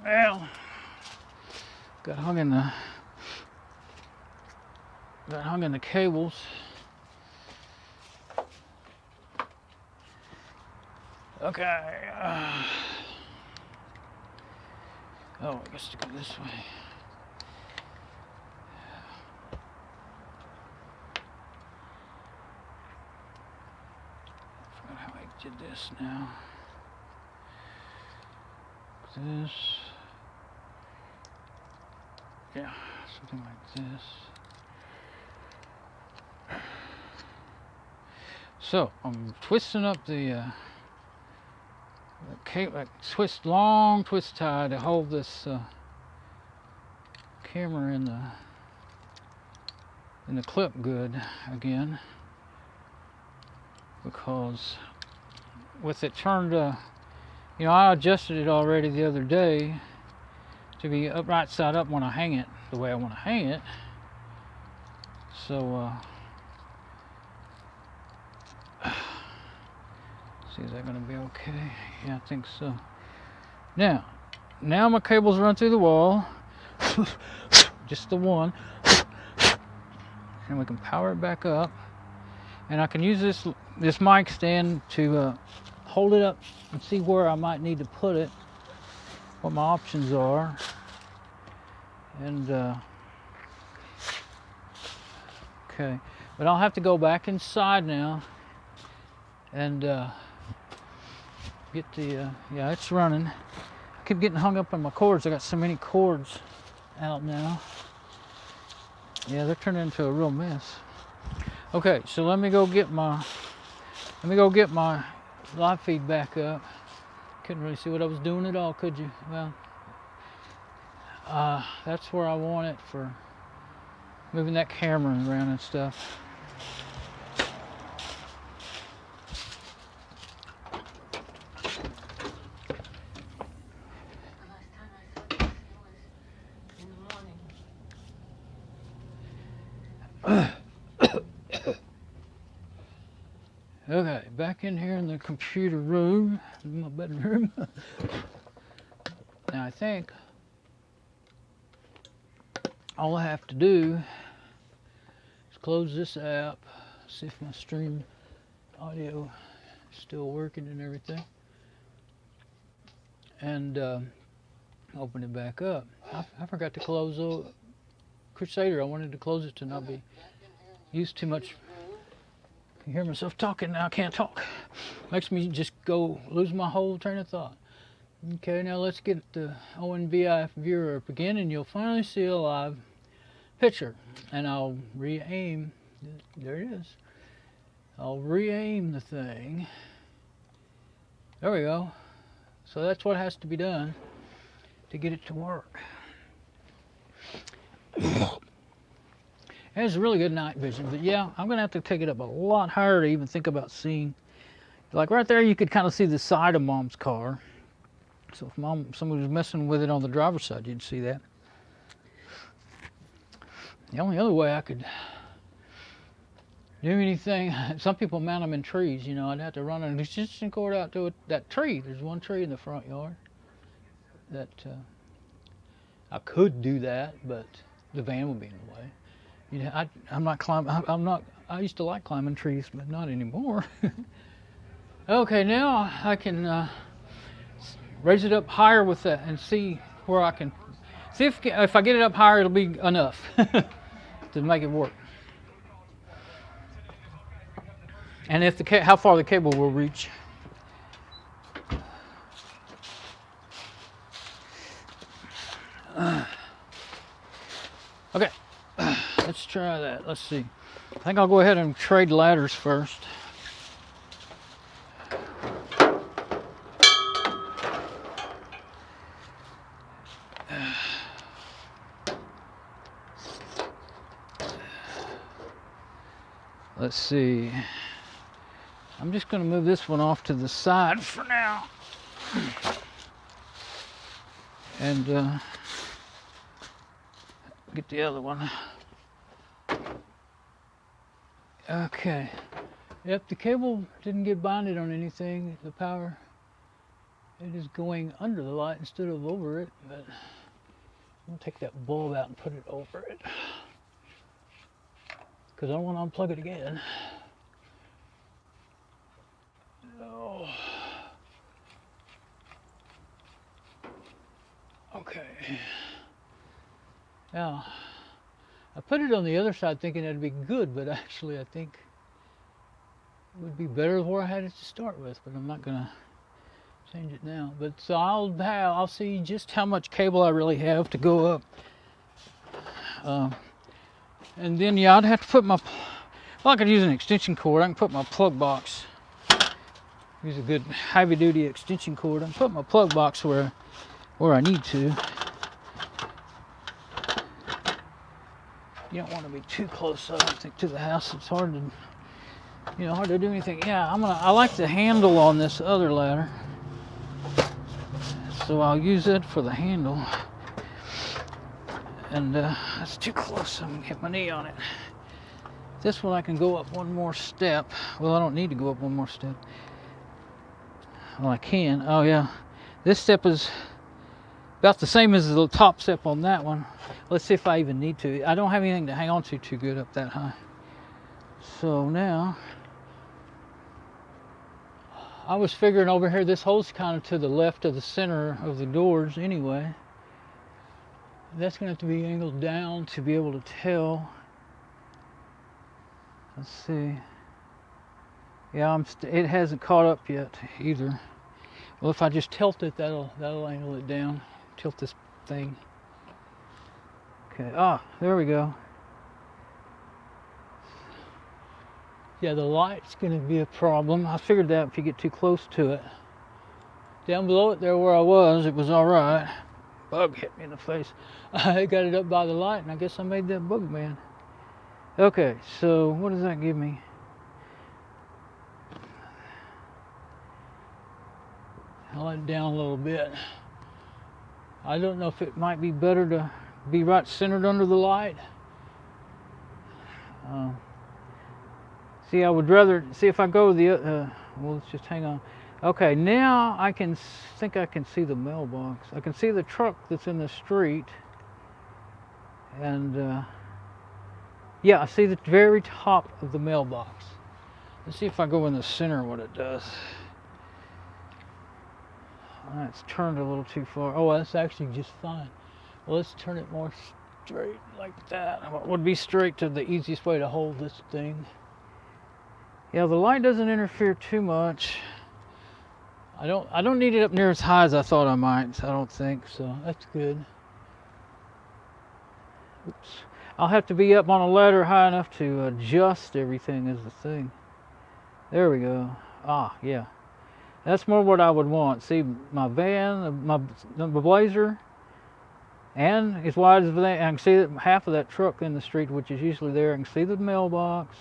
Well, got hung in the cables. Okay. Oh, I guess to go this way. I forgot how I did this now. This. Yeah, something like this. So I'm twisting up the long twist tie to hold this camera in the clip good again, because with it turned, I adjusted it already the other day to be right side up when I hang it the way I want to hang it. So see, is that going to be okay? Yeah, I think so. Now my cables run through the wall. Just the one. And we can power it back up. And I can use this mic stand to hold it up and see where I might need to put it, what my options are. And okay, but I'll have to go back inside now and get the yeah, it's running. I keep getting hung up on my cords. I got so many cords out now. Yeah, they're turning into a real mess. Okay, so let me go get my live feed back up. Couldn't really see what I was doing at all, could you? Well, that's where I want it for moving that camera around and stuff. Okay, back in here in the computer room, in my bedroom. Now I think all I have to do is close this app, see if my stream audio is still working and everything, and open it back up. I forgot to close Crusader. I wanted to close it to not be used too much. I can hear myself talking now. I can't talk. Makes me just lose my whole train of thought. Okay, now let's get the ONVIF viewer up again, and you'll finally see a live picture. And I'll re-aim. There it is. I'll re-aim the thing. There we go. So that's what has to be done to get it to work. It has really good night vision, but yeah, I'm gonna have to take it up a lot higher to even think about seeing. Like right there, you could kind of see the side of Mom's car. So if somebody was messing with it on the driver's side, you'd see that. The only other way I could do anything, some people mount them in trees, I'd have to run an extension cord out to that tree. There's one tree in the front yard that I could do that, but the van would be in the way. You know, I'm not climbing. I'm not. I used to like climbing trees, but not anymore. Okay, now I can raise it up higher with that and see where I can. See if I get it up higher, it'll be enough to make it work. And if how far the cable will reach. Okay, let's try that. Let's see. I think I'll go ahead and trade ladders first. Let's see. I'm just going to move this one off to the side for now. And get the other one. Okay. Yep, the cable didn't get bonded on anything. The power, it is going under the light instead of over it. But I'm going to take that bulb out and put it over it, because I don't want to unplug it again. Oh. Okay. Now, I put it on the other side thinking that'd be good, but actually I think it would be better where I had it to start with, but I'm not going to change it now. But so I'll see just how much cable I really have to go up. And then, yeah, I'd have to put my, well, I could use an extension cord. I can put my plug box, use a good heavy-duty extension cord, and put my plug box where I need to. You don't want to be too close, I don't think, to the house. It's hard to, hard to do anything. Yeah, I like the handle on this other ladder, so I'll use it for the handle. And that's too close. I'm gonna hit my knee on it. This one I can go up one more step. Well, I don't need to go up one more step. Well, I can. Oh yeah, this step is about the same as the top step on that one. Let's see if I even need to. I don't have anything to hang on to too good up that high. So now, I was figuring over here, this hole's kind of to the left of the center of the doors anyway. That's going to have to be angled down to be able to tell. Let's see. Yeah, it hasn't caught up yet either. Well, if I just tilt it, that'll angle it down. Tilt this thing. Okay. Ah, there we go. Yeah, the light's going to be a problem. I figured that if you get too close to it. Down below it there where I was, it was all right. Bug hit me in the face. I got it up by the light, and I guess I made that bug man. Okay, so what does that give me? I'll let it down a little bit. I don't know if it might be better to be right centered under the light. See, I would rather see if I go the. Well, let's just hang on. Okay, now I think I can see the mailbox. I can see the truck that's in the street, and yeah, I see the very top of the mailbox. Let's see if I go in the center what it does. It's turned a little too far. Oh, that's actually just fine. Well, let's turn it more straight like that. What would be straight to the easiest way to hold this thing. Yeah, the light doesn't interfere too much. I don't need it up near as high as I thought I might. I don't think so. That's good. Oops. I'll have to be up on a ladder high enough to adjust everything as the thing. There we go. Ah, yeah. That's more what I would want. See, my van, my Blazer, and as wide as that, I can see that half of that truck in the street, which is usually there. I can see the mailbox,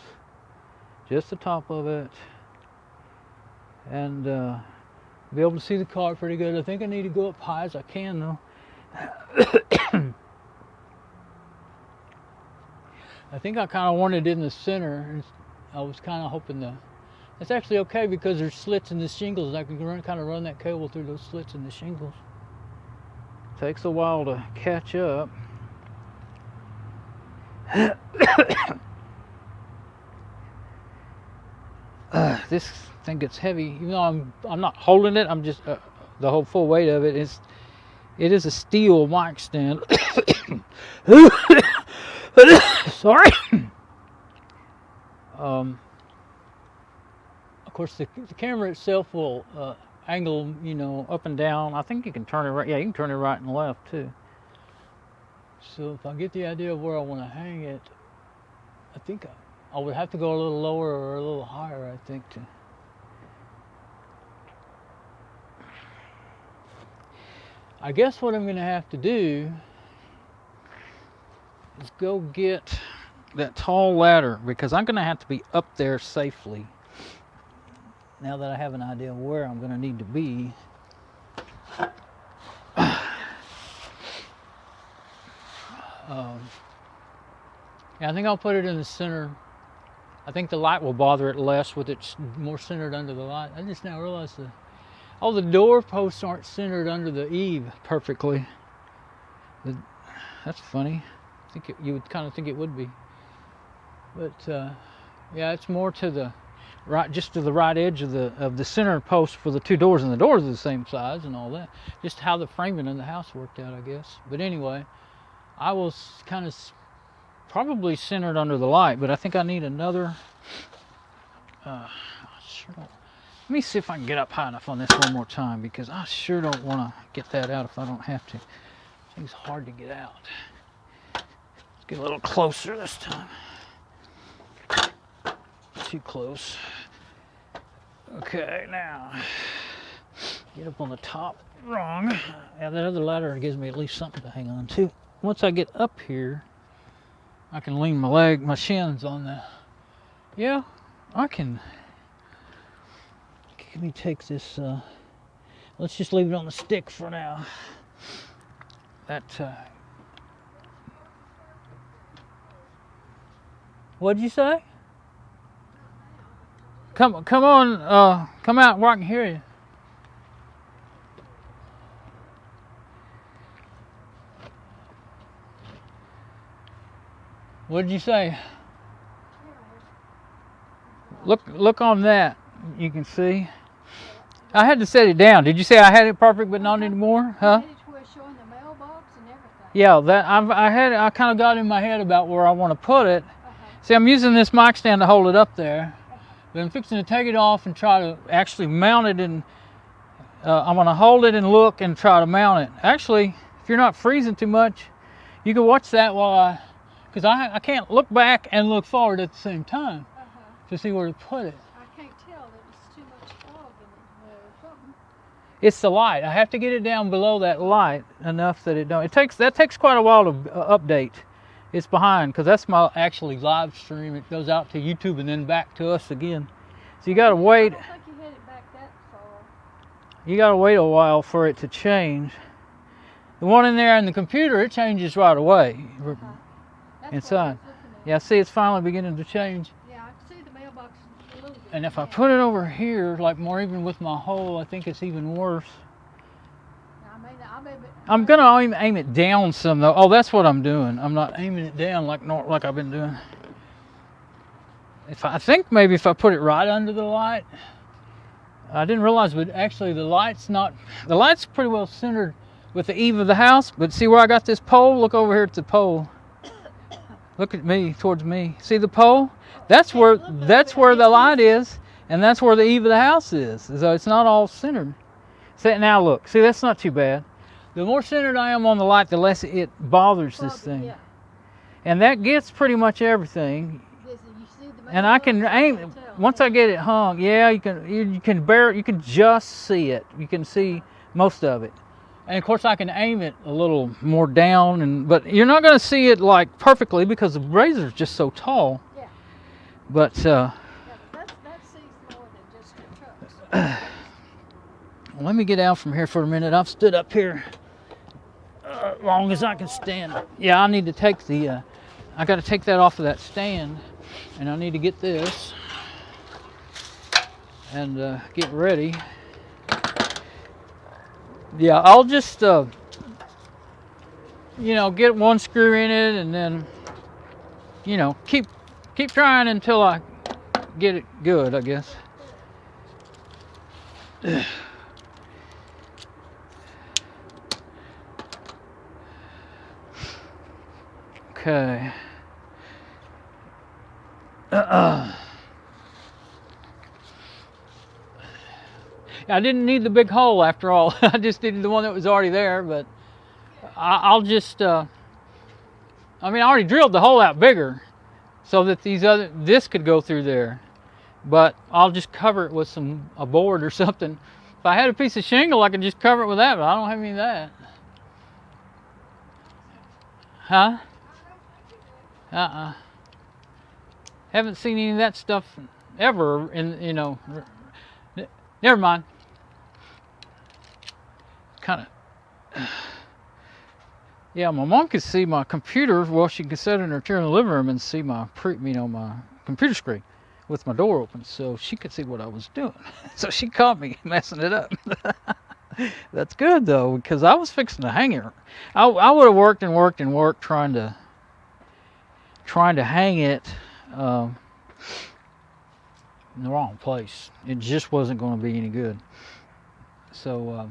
just the top of it, and be able to see the car pretty good. I think I need to go up high as I can, though. I think I kind of wanted it in the center. I was kind of hoping to. It's actually okay because there's slits in the shingles. I can kind of run that cable through those slits in the shingles. Takes a while to catch up. This thing gets heavy. Even though I'm not holding it, I'm just the whole full weight of it is. It is a steel mic stand. Sorry. Of course, the camera itself will angle, you know, up and down. I think you can turn it right. Yeah, you can turn it right and left too. So if I get the idea of where I want to hang it, I think I would have to go a little lower or a little higher, I think, to. I guess what I'm going to have to do is go get that tall ladder, because I'm going to have to be up there safely. Now that I have an idea of where I'm going to need to be. Yeah, I think I'll put it in the center. I think the light will bother it less with it more centered under the light. I just now realized the door posts aren't centered under the eave perfectly. That's funny. I think you would kind of think it would be. But yeah, it's more to the right, just to the right edge of the center post for the two doors, and the doors are the same size and all that. Just how the framing in the house worked out, I guess. But anyway, I was kind of probably centered under the light, but I think I need another. Sure don't. Let me see if I can get up high enough on this one more time, because I sure don't want to get that out if I don't have to. I think it's hard to get out. Let's get a little closer this time. Too close. Okay, now get up on the top. Wrong. Yeah, that other ladder gives me at least something to hang on to. Once I get up here, I can lean my shins on the. Yeah, I can. Let me take this. Let's just leave it on the stick for now. That. What'd you say? Come on, come out where I can hear you. What did you say? Look on that. You can see. I had to set it down. Did you say I had it perfect but not anymore? Huh? Showing the mailbox and everything. Yeah, that I kind of got in my head about where I want to put it. See, I'm using this mic stand to hold it up there. But I'm fixing to take it off and try to actually mount it, and I'm going to hold it and look and try to mount it. Actually, if you're not freezing too much, you can watch that while because I can't look back and look forward at the same time to see where to put it. I can't tell that it's too much fog in it or something. It's the light. I have to get it down below that light enough that it don't. That takes quite a while to update. It's behind, because that's my actually live stream. It goes out to YouTube and then back to us again. So you gotta wait. I don't think you had it back that far. You gotta wait a while for it to change. The one in there in the computer, it changes right away. Inside. Yeah, see, it's finally beginning to change. Yeah, I can see the mailbox a little bit. And if I put it over here, like more even with my hole, I think it's even worse. I'm gonna aim it down some though. Oh, that's what I'm doing. I'm not aiming it down like I've been doing. I think maybe if I put it right under the light, I didn't realize, but actually the light's pretty well centered with the eave of the house. But see where I got this pole? Look over here at the pole. Look at me, towards me. See the pole? That's where the light is, and that's where the eave of the house is. So it's not all centered. See, now look. See, that's not too bad. The more centered I am on the light, the less it bothers this thing. Yeah. And that gets pretty much everything. And I can aim once I get it hung. Yeah, you can just see it. You can see most of it. And of course I can aim it a little more down, but you're not going to see it like perfectly because the razor's just so tall. Yeah. But that sees more than just the trucks. Let me get out from here for a minute. I've stood up here as long as I can stand. Yeah, I need to take I got to take that off of that stand, and I need to get this and get ready. Yeah, I'll just you know, get one screw in it, and then, you know, keep trying until I get it good, I guess. Okay. I didn't need the big hole after all. I just needed the one that was already there, but I'll just, I mean, I already drilled the hole out bigger so that this could go through there, but I'll just cover it with a board or something. If I had a piece of shingle, I could just cover it with that, but I don't have any of that. Huh? Haven't seen any of that stuff ever in, you know, never mind. Kind of, yeah, my mom could see my computer. Well, she could sit in her chair in the living room and see my my computer screen with my door open, so she could see what I was doing. So she caught me messing it up. That's good though, because I was fixing to hang it. I would have worked and worked and worked trying to hang it in the wrong place. It just wasn't going to be any good. So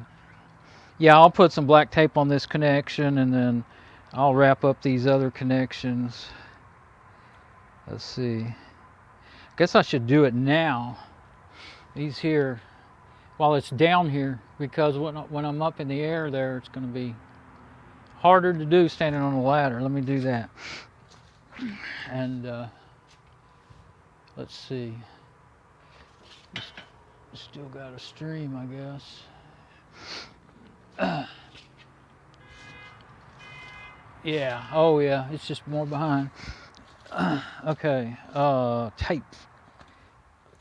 yeah, I'll put some black tape on this connection, and then I'll wrap up these other connections. Let's see. I guess I should do it now. These here, while it's down here, because when I'm up in the air there, it's going to be harder to do standing on a ladder. Let me do that. And let's see. Still got a stream, I guess. Yeah, oh yeah, it's just more behind. Okay, tape.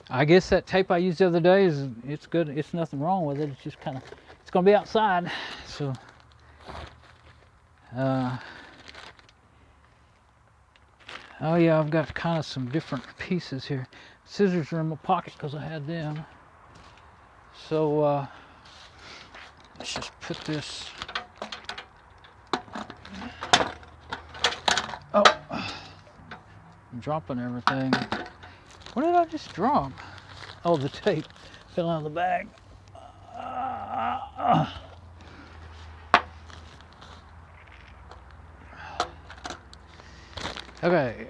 I guess that tape I used the other day it's good. It's nothing wrong with it. It's just kind of, it's gonna be outside. So, oh yeah, I've got kind of some different pieces here. Scissors are in my pocket because I had them. So let's just put this. Oh, I'm dropping everything. What did I just drop? Oh, the tape fell out of the bag. Okay.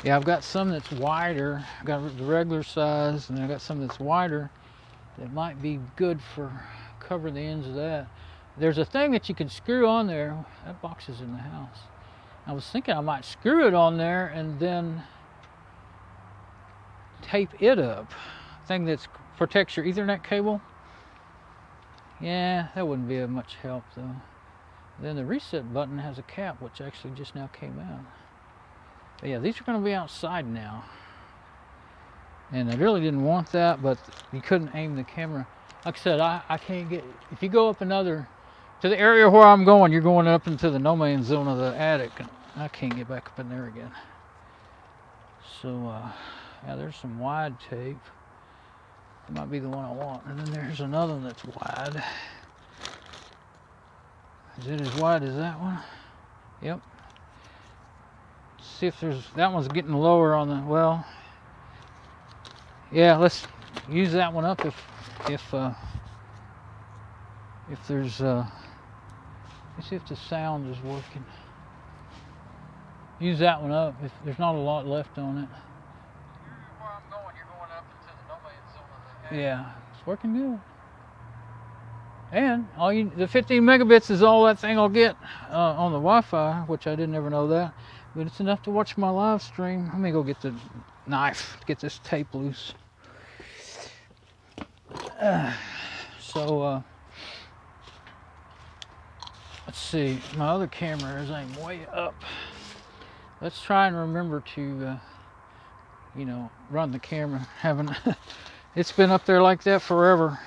Yeah, I've got some that's wider. I've got the regular size, and I've got some that's wider that might be good for covering the ends of that. There's a thing that you can screw on there. That box is in the house. I was thinking I might screw it on there and then tape it up. Thing that protects your Ethernet cable. Yeah, that wouldn't be of much help though. Then the reset button has a cap, which actually just now came out. But yeah, these are going to be outside now. And I really didn't want that, but you couldn't aim the camera. Like I said, I can't get, if you go up to the area where I'm going, you're going up into the no man's zone of the attic. And I can't get back up in there again. So, yeah, there's some wide tape. That might be the one I want. And then there's another one that's wide. Is it as wide as that one? Yep. See if that one's getting lower on the, well, yeah, let's use that one up if there's, let's see if the sound is working. Use that one up if there's not a lot left on it. Where I'm going, you're going up into the no man's zone. Yeah, it's working good. And the 15 megabits is all that thing will get on the Wi-Fi, which I didn't ever know that. But it's enough to watch my live stream. Let me go get the knife, get this tape loose. So, let's see. My other camera is aimed way up. Let's try and remember to, you know, run the camera. It's been up there like that forever.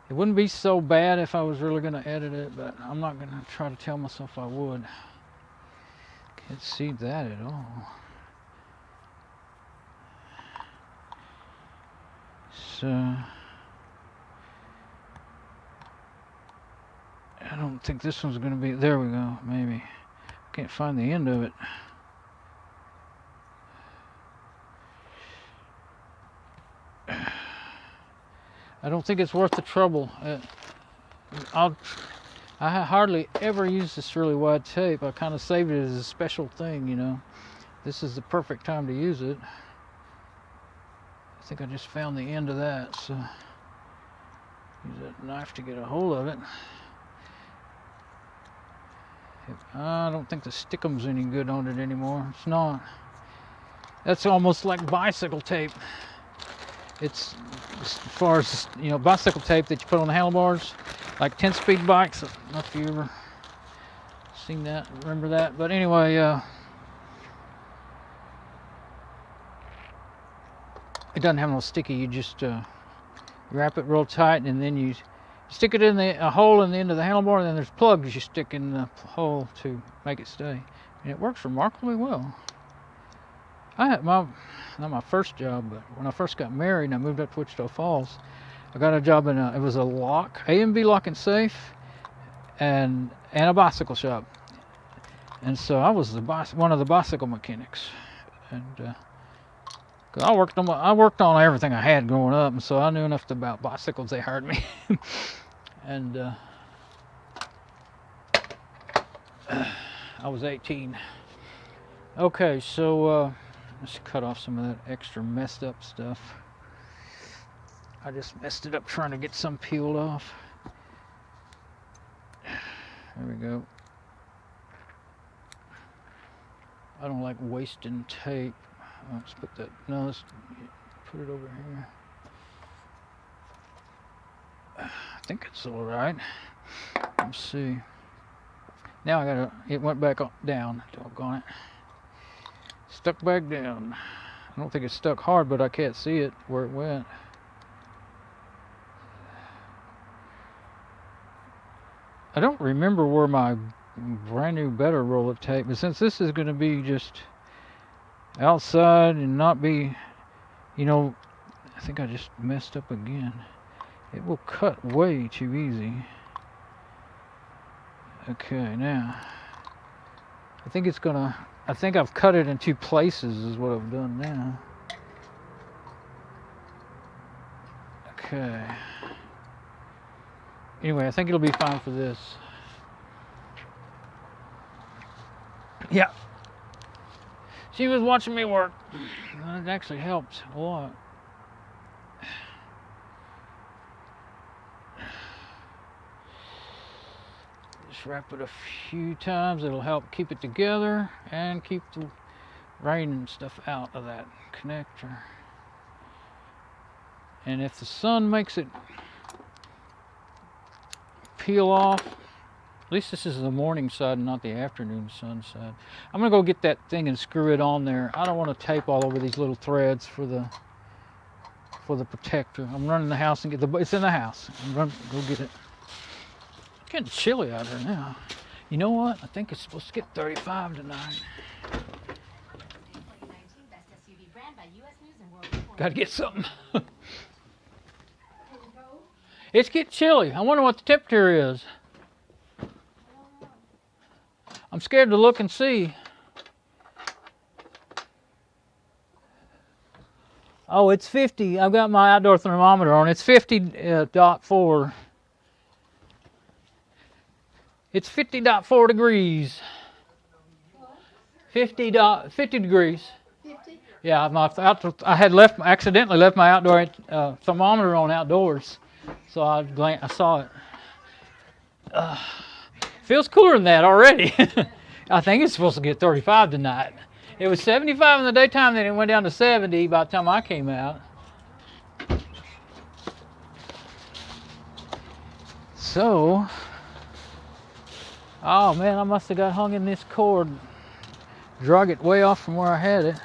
It wouldn't be so bad if I was really going to edit it, but I'm not going to try to tell myself I would. Can't see that at all. So, I don't think this one's going to be, there we go, maybe. Can't find the end of it. I don't think it's worth the trouble. I hardly ever use this really wide tape. I kind of saved it as a special thing, you know. This is the perfect time to use it. I think I just found the end of that, so use that knife to get a hold of it. I don't think the stickum's any good on it anymore. It's not. That's almost like bicycle tape. It's as far as, you know, bicycle tape that you put on the handlebars, like 10-speed bikes. I don't know if you ever seen that, remember that. But anyway, it doesn't have no sticky. You just wrap it real tight, and then you stick it in a hole in the end of the handlebar, and then there's plugs you stick in the hole to make it stay. And it works remarkably well. I had not my first job, but when I first got married and I moved up to Wichita Falls, I got a job in it was a lock, A&B lock and safe, and a bicycle shop. And so I was one of the bicycle mechanics, and cause I worked on everything I had growing up, and so I knew enough about bicycles. They hired me, and I was 18. Okay, so let's cut off some of that extra messed up stuff. I just messed it up trying to get some peeled off. There we go. I don't like wasting tape. Let's put that, no, let's put it over here. I think it's all right. Let's see. Now it went back up, down, doggone it. Stuck back down. I don't think it's stuck hard, but I can't see it where it went. I don't remember where my brand new better roll of tape, but since this is going to be just outside and not be, you know, I think I just messed up again. It will cut way too easy. Okay, now I think I've cut it in two places is what I've done now. Okay. Anyway, I think it'll be fine for this. Yeah. She was watching me work. It actually helped a lot. Just wrap it a few times. It'll help keep it together and keep the rain and stuff out of that connector. And if the sun makes it peel off, at least this is the morning side and not the afternoon sun side. I'm gonna go get that thing and screw it on there. I don't want to tape all over these little threads for the protector. I'm running the house and it's in the house. Go get it. It's getting chilly out here now. You know what? I think it's supposed to get 35 tonight. Gotta get something. It's getting chilly. I wonder what the temperature is. I'm scared to look and see. Oh, it's 50. I've got my outdoor thermometer on. It's 50.4. It's 50.4 degrees. 50 degrees. 50? Yeah, I had accidentally left my outdoor thermometer on outdoors, so I saw it. Feels cooler than that already. I think it's supposed to get 35 tonight. It was 75 in the daytime, then it went down to 70 by the time I came out. So, oh man, I must have got hung in this cord. Drug it way off from where I had it.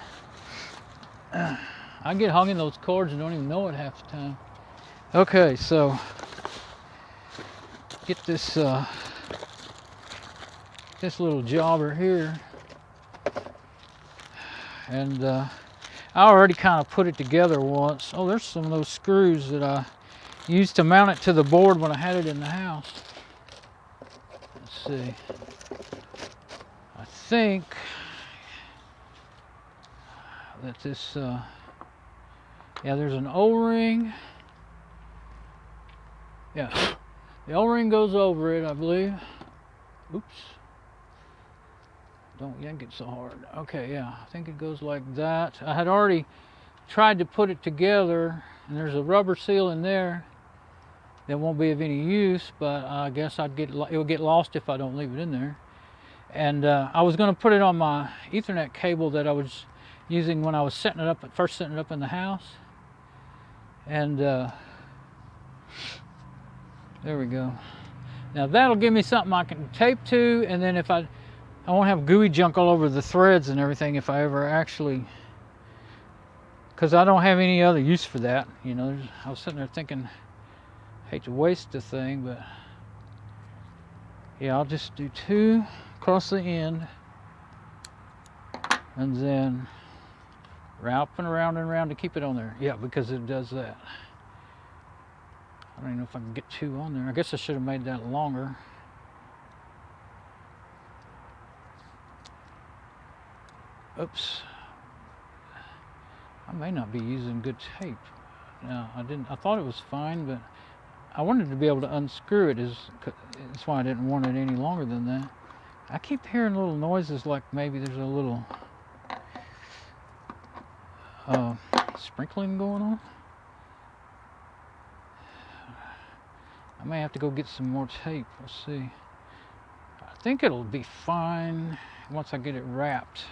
I get hung in those cords and don't even know it half the time. Okay, so get this this little jobber here, and I already kind of put it together once. Oh, there's some of those screws that I used to mount it to the board when I had it in the house. see. I think that this, yeah, there's an O-ring. Yeah, the O-ring goes over it, I believe. Oops. Don't yank it so hard. Okay, yeah, I think it goes like that. I had already tried to put it together, and there's a rubber seal in there that won't be of any use, but I guess it will get lost if I don't leave it in there. And I was going to put it on my Ethernet cable that I was using when I was setting it up, first setting it up in the house. And there we go. Now that'll give me something I can tape to, and then if I won't have gooey junk all over the threads and everything if I ever actually, because I don't have any other use for that. You know, I was sitting there thinking, hate to waste the thing, but yeah, I'll just do 2 across the end, and then wrap and around to keep it on there. Yeah, because it does that. I don't even know if I can get 2 on there. I guess I should have made that longer. Oops. I may not be using good tape. No, I didn't. I thought it was fine, but I wanted to be able to unscrew it. That's why I didn't want it any longer than that. I keep hearing little noises like maybe there's a little sprinkling going on. I may have to go get some more tape. We'll see. I think it'll be fine once I get it wrapped.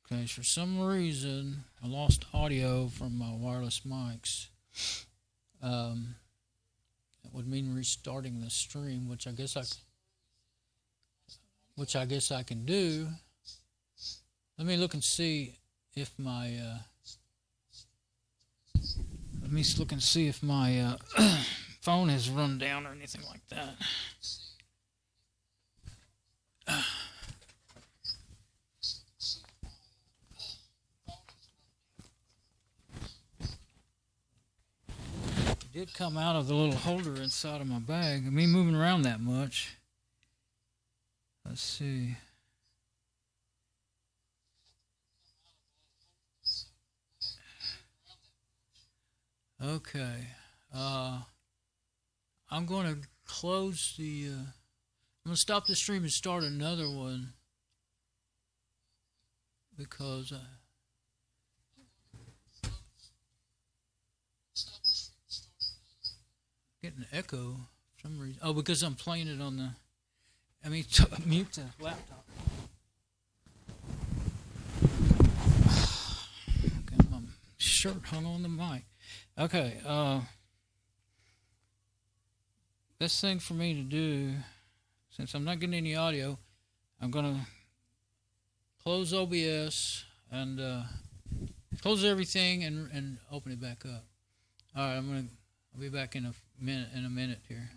Okay, for some reason I lost audio from my wireless mics. That would mean restarting the stream, which I guess I can do. Let me look and see if my phone has run down or anything like that. It did come out of the little holder inside of my bag. Me moving around that much. Let's see. Okay. I'm going to close the... I'm going to stop the stream and start another one. Because... getting an echo for some reason. Oh, because I'm playing it on the... I mean, mute the laptop. Got my shirt hung on the mic. Okay, best thing for me to do, since I'm not getting any audio, I'm gonna close OBS and close everything and open it back up. All right, I'll be back in a minute here.